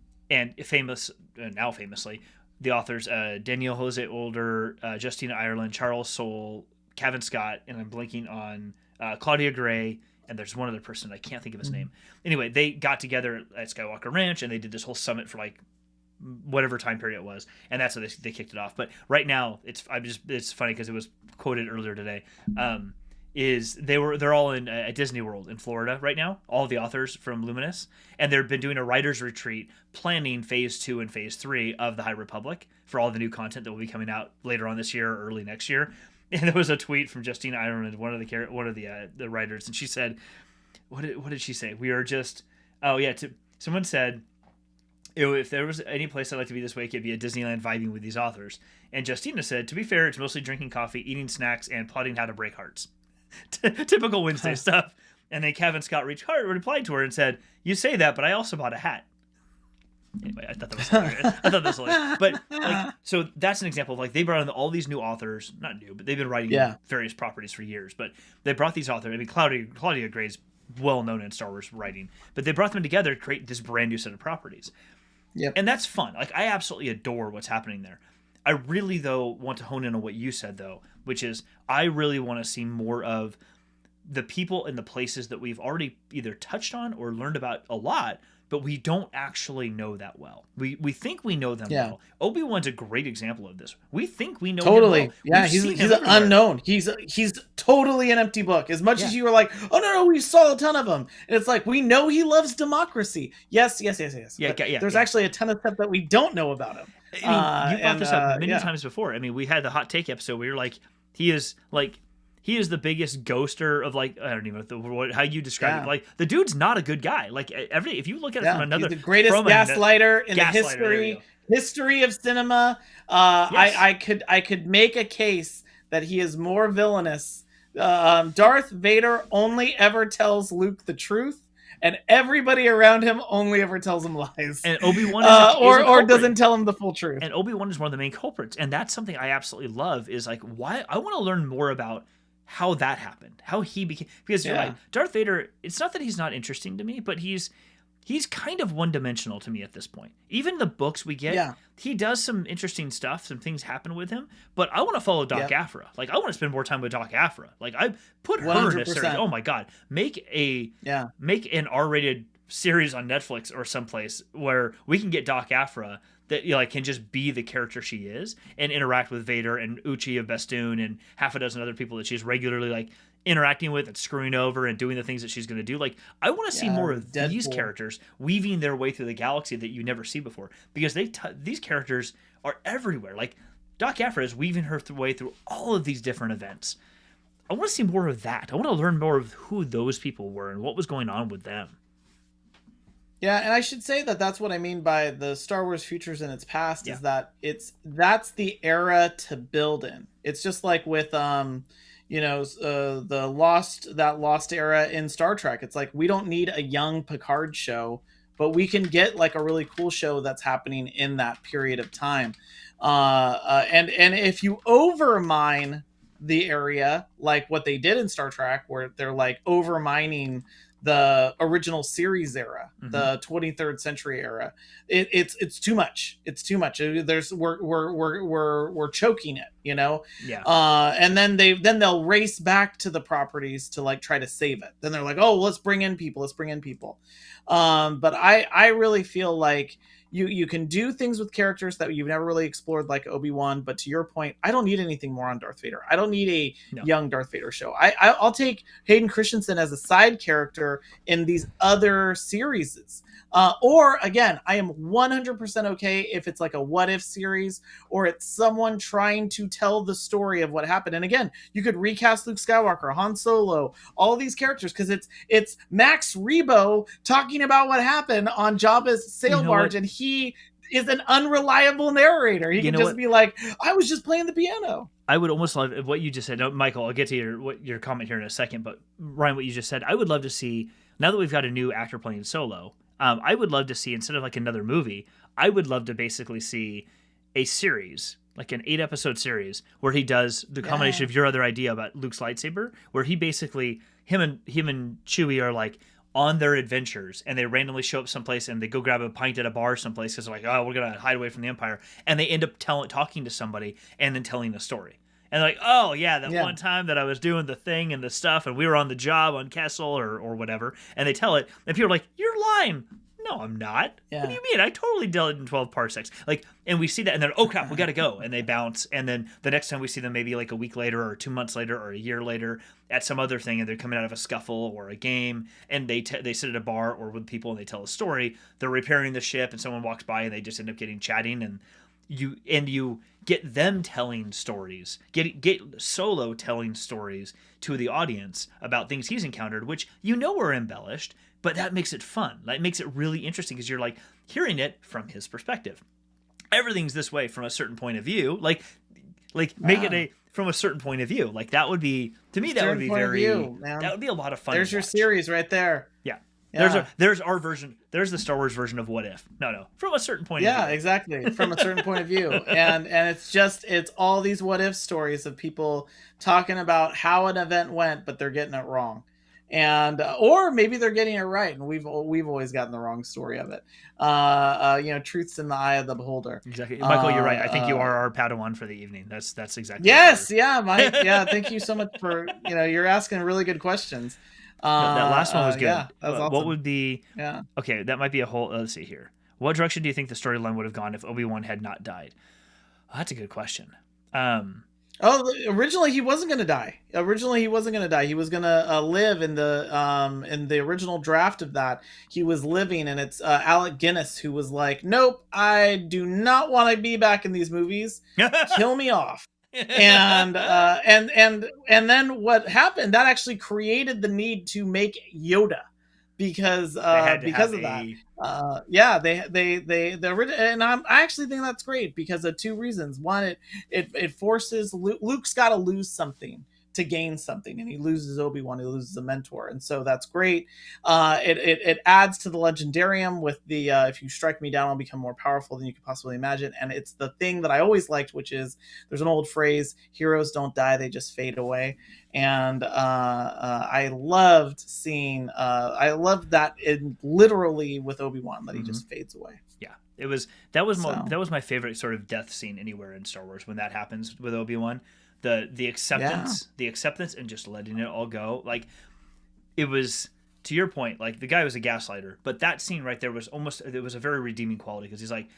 now famously, the authors Daniel Jose Older, Justina Ireland, Charles Soule, Kevin Scott, and I'm blanking on Claudia Gray, and there's one other person, I can't think of his name. Anyway, they got together at Skywalker Ranch and they did this whole summit for like whatever time period it was, and that's how they kicked it off. But right now, it's funny because it was quoted earlier today. They're all in at Disney World in Florida right now, all the authors from Luminous, and they've been doing a writers retreat planning phase 2 and phase 3 of the High Republic for all the new content that will be coming out later on this year or early next year. And there was a tweet from Justine Ireland, one of the writers, and she said, what did she say? We are just someone said, if there was any place I'd like to be this week, it'd be at Disneyland vibing with these authors. And Justina said, to be fair, it's mostly drinking coffee, eating snacks, and plotting how to break hearts. Typical Wednesday stuff. And then Kevin Scott replied to her and said, you say that, but I also bought a hat. Anyway, I thought that was hilarious. But like, so that's an example of like they brought in all these new authors, not new, but they've been writing various properties for years. But they brought these authors. I mean, Claudia Gray's well known in Star Wars writing, but they brought them together to create this brand new set of properties. Yeah, and that's fun. Like I absolutely adore what's happening there. I really though want to hone in on what you said though, which is I really want to see more of the people and the places that we've already either touched on or learned about a lot, but we don't actually know that well. We think we know them well. Obi-Wan's a great example of this. We think we know him well. Yeah, he's an unknown. He's totally an empty book. As much as you were like, oh no, we saw a ton of him. And it's like, we know he loves democracy. Yes. There's actually a ton of stuff that we don't know about him. I mean, you brought this up many times before. I mean, we had the hot take episode where you're like, he is the biggest ghoster of like, I don't even know how you describe it. Like the dude's not a good guy. Like if you look at it from another, he's the greatest gaslighter in the history of cinema. I could make a case that he is more villainous. Darth Vader only ever tells Luke the truth, and everybody around him only ever tells him lies. And Obi-Wan or doesn't tell him the full truth. And Obi-Wan is one of the main culprits, and that's something I absolutely love. Is like why I want to learn more about how that happened, how he became, because you're right, Darth Vader, it's not that he's not interesting to me, but he's kind of one-dimensional to me at this point. Even the books we get, he does some interesting stuff, some things happen with him, but I want to follow Doc Aphra. Like, I want to spend more time with Doc Aphra. Like, I put her 100%. In a series. Oh my God. Make an R-rated series on Netflix or someplace where we can get Doc Aphra that can just be the character she is and interact with Vader and Uchi of Bestoon and half a dozen other people that she's regularly interacting with and screwing over and doing the things that she's going to do. Like, I want to see more of these characters weaving their way through the galaxy that you never see before, because these characters are everywhere. Like, Doc Aphra is weaving her way through all of these different events. I want to see more of that. I want to learn more of who those people were and what was going on with them. Yeah, and I should say that that's what I mean by the Star Wars futures in its past is that that's the era to build in. It's just like with the lost era in Star Trek. It's like we don't need a young Picard show, but we can get like a really cool show that's happening in that period of time. And if you overmine the area like what they did in Star Trek, where they're like overmining the original series era, the 23rd century era, it's too much. It's too much. We're choking it, and then they'll race back to the properties to like try to save it. Then they're like, oh, let's bring in people. But I really feel like you can do things with characters that you've never really explored, like Obi-Wan. But to your point, I don't need anything more on Darth Vader. I don't need a young Darth Vader show. I'll take Hayden Christensen as a side character in these other series. Or again, I am 100% okay if it's like a what if series, or it's someone trying to tell the story of what happened. And again, you could recast Luke Skywalker, Han Solo, all these characters, because it's Max Rebo talking about what happened on Jabba's sail barge, and he is an unreliable narrator. He can just be like, I was just playing the piano. I would almost love what you just said. No, Michael, I'll get to your comment here in a second, but Ryan, what you just said, I would love to see, now that we've got a new actor playing Solo, I would love to see, instead of like another movie, I would love to basically see a series, like an 8-episode series, where he does the combination of your other idea about Luke's lightsaber, where he basically, him and Chewie are like on their adventures, and they randomly show up someplace and they go grab a pint at a bar someplace because they're like, oh, we're going to hide away from the Empire. And they end up talking to somebody and then telling the story. And like, oh yeah, that Yeah. one time that I was doing the thing and the stuff, and we were on the job on Kessel or whatever, and they tell it, and people are like, "You're lying." No, I'm not. Yeah. What do you mean? I totally did it in 12 parsecs. Like, and we see that, and then, oh crap, we gotta go, and they bounce, and then the next time we see them, maybe like a week later, or 2 months later, or a year later, at some other thing, and they're coming out of a scuffle or a game, and they sit at a bar or with people, and they tell a story. They're repairing the ship, and someone walks by, and they just end up getting chatting, and you get them telling stories, get Solo telling stories to the audience about things he's encountered, which are embellished, but that makes it fun. That makes it really interesting because you're like hearing it from his perspective. Everything's this way from a certain point of view. Like make it from a certain point of view. Like that would be, to me, that would be that would be a lot of fun. There's your series right there. Yeah. There's our version. There's the Star Wars version of What If. No, from a certain point of view. Yeah, exactly. From a certain point of view. And it's all these what if stories of people talking about how an event went, but they're getting it wrong. And or maybe they're getting it right, and we've always gotten the wrong story of it. Truth's in the eye of the beholder. Exactly, Michael. You're right. I think you are our Padawan for the evening. That's exactly. Yes, yeah, Mike. Yeah, thank you so much for you're asking really good questions. That last one was good. Yeah, that was awesome. What would be? Yeah. Okay, that might be a whole. Let's see here. What direction do you think the storyline would have gone if Obi-Wan had not died? Oh, that's a good question. Originally he wasn't going to die. He was going to live in the original draft of that. He was living, and it's Alec Guinness who was like, "Nope, I do not want to be back in these movies. Kill me off." And then what happened? That actually created the need to make Yoda. Because of that, and I actually think that's great because of two reasons. One, it forces Luke's got to lose something to gain something, and he loses Obi-Wan, he loses a mentor, and so that's great. It adds to the legendarium with the if you strike me down, I'll become more powerful than you could possibly imagine. And it's the thing that I always liked, which is there's an old phrase: heroes don't die, they just fade away. And I loved seeing I loved that literally with Obi-Wan, that he just fades away. Yeah, that was my favorite sort of death scene anywhere in Star Wars when that happens with Obi-Wan. The acceptance and just letting it all go. Like, it was, to your point, like the guy was a gaslighter, but that scene right there was a very redeeming quality, because he's like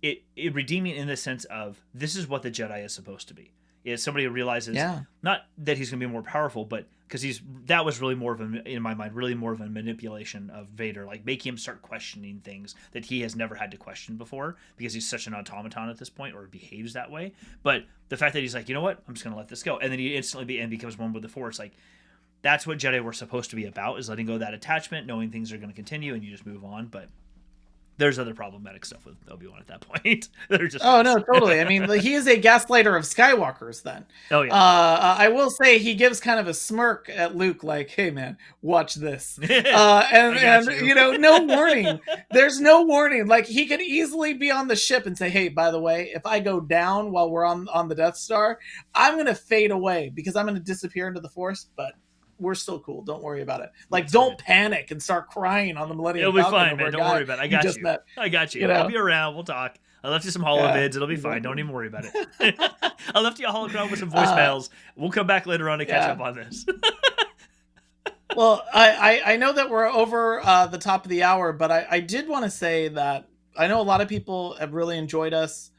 it redeeming in the sense of this is what the Jedi is supposed to be. Is somebody who realizes not that he's going to be more powerful, but because that was really more of in my mind, really more of a manipulation of Vader, like make him start questioning things that he has never had to question before because he's such an automaton at this point, or behaves that way. But the fact that he's like, you know what, I'm just going to let this go, and then he instantly becomes one with the Force. Like, that's what Jedi were supposed to be about, is letting go of that attachment, knowing things are going to continue, and you just move on. But there's other problematic stuff with Obi-Wan at that point. They're just no, totally. I mean, he is a gaslighter of Skywalkers then. Oh yeah. I will say he gives kind of a smirk at Luke, like, "Hey man, watch this." And no warning. There's no warning. Like, he could easily be on the ship and say, "Hey, by the way, if I go down while we're on the Death Star, I'm going to fade away because I'm going to disappear into the Force, but we're still cool. Don't worry about it." Like, don't panic and start crying on the Millennium Falcon. It'll be fine, man. Don't worry about it. I got you. I got you. I'll be around. We'll talk. I left you some holovids. It'll be fine. Don't even worry about it. I left you a hologram with some voicemails. We'll come back later on to catch up on this. Well, I know that we're over the top of the hour, but I did want to say that I know a lot of people have really enjoyed us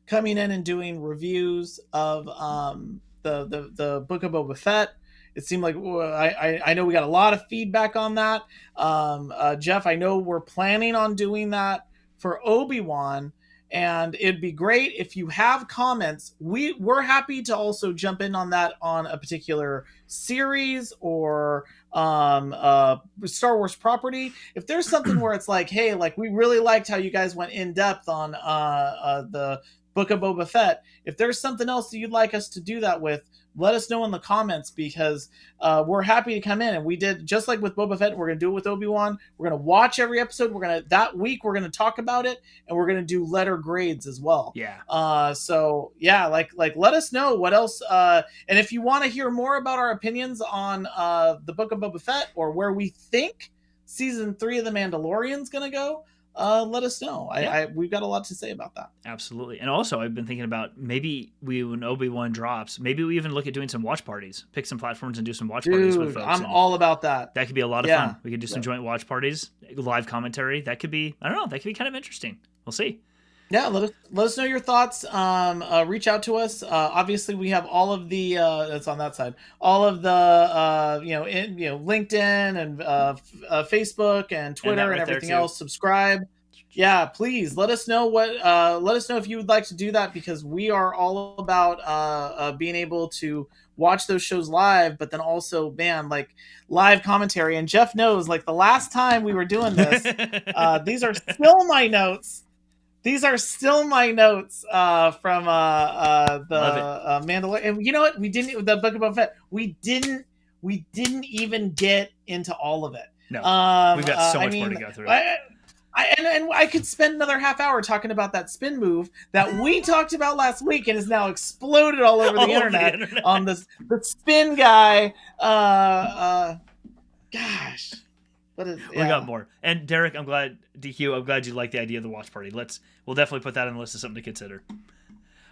coming in and doing reviews of the Book of Boba Fett. It seemed like I know we got a lot of feedback on that. Jeff, I know we're planning on doing that for Obi-Wan, and it'd be great if you have comments. We're happy to also jump in on that on a particular series or Star Wars property. If there's something where it's like, hey, like, we really liked how you guys went in depth on the Book of Boba Fett. If there's something else that you'd like us to do that with, let us know in the comments, because we're happy to come in. And we did, just like with Boba Fett, we're going to do it with Obi-Wan. We're going to watch every episode. That week, we're going to talk about it, and we're going to do letter grades as well. Yeah. So yeah, like let us know what else. And if you want to hear more about our opinions on the Book of Boba Fett, or where we think season 3 of The Mandalorian's going to go, let us know. Yeah. We've got a lot to say about that. Absolutely. And also, I've been thinking about maybe when Obi-Wan drops, maybe we even look at doing some watch parties, pick some platforms and do some watch parties with folks. I'm all about that. That could be a lot of fun. We could do some joint watch parties, live commentary. That could be, I don't know, that could be kind of interesting. We'll see. Yeah, let us know your thoughts. Reach out to us. Obviously, we have all of the that's on that side. All of the LinkedIn and Facebook and Twitter and everything else. Subscribe. Yeah, please let us know let us know if you would like to do that, because we are all about being able to watch those shows live, but then also, man, like live commentary. And Jeff knows, like the last time we were doing this, these are still my notes. These are still my notes from the Mandalorian. And you know what? The Book of Boba Fett. We didn't even get into all of it. No, we've got so much more to go through. I could spend another half hour talking about that spin move that we talked about last week and is now exploded all over the internet on the spin guy. Gosh. We got more. And Derek, I'm glad you like the idea of the watch party. We'll definitely put that on the list of something to consider.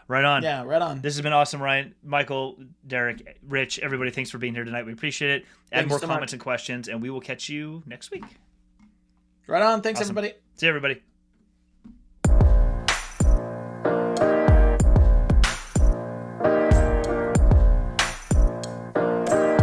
Right on. Yeah, right on. This has been awesome, Ryan, Michael, Derek, Rich, everybody. Thanks for being here tonight. We appreciate it. Add more comments and questions, and we will catch you next week. Right on. Thanks, everybody. See you, everybody.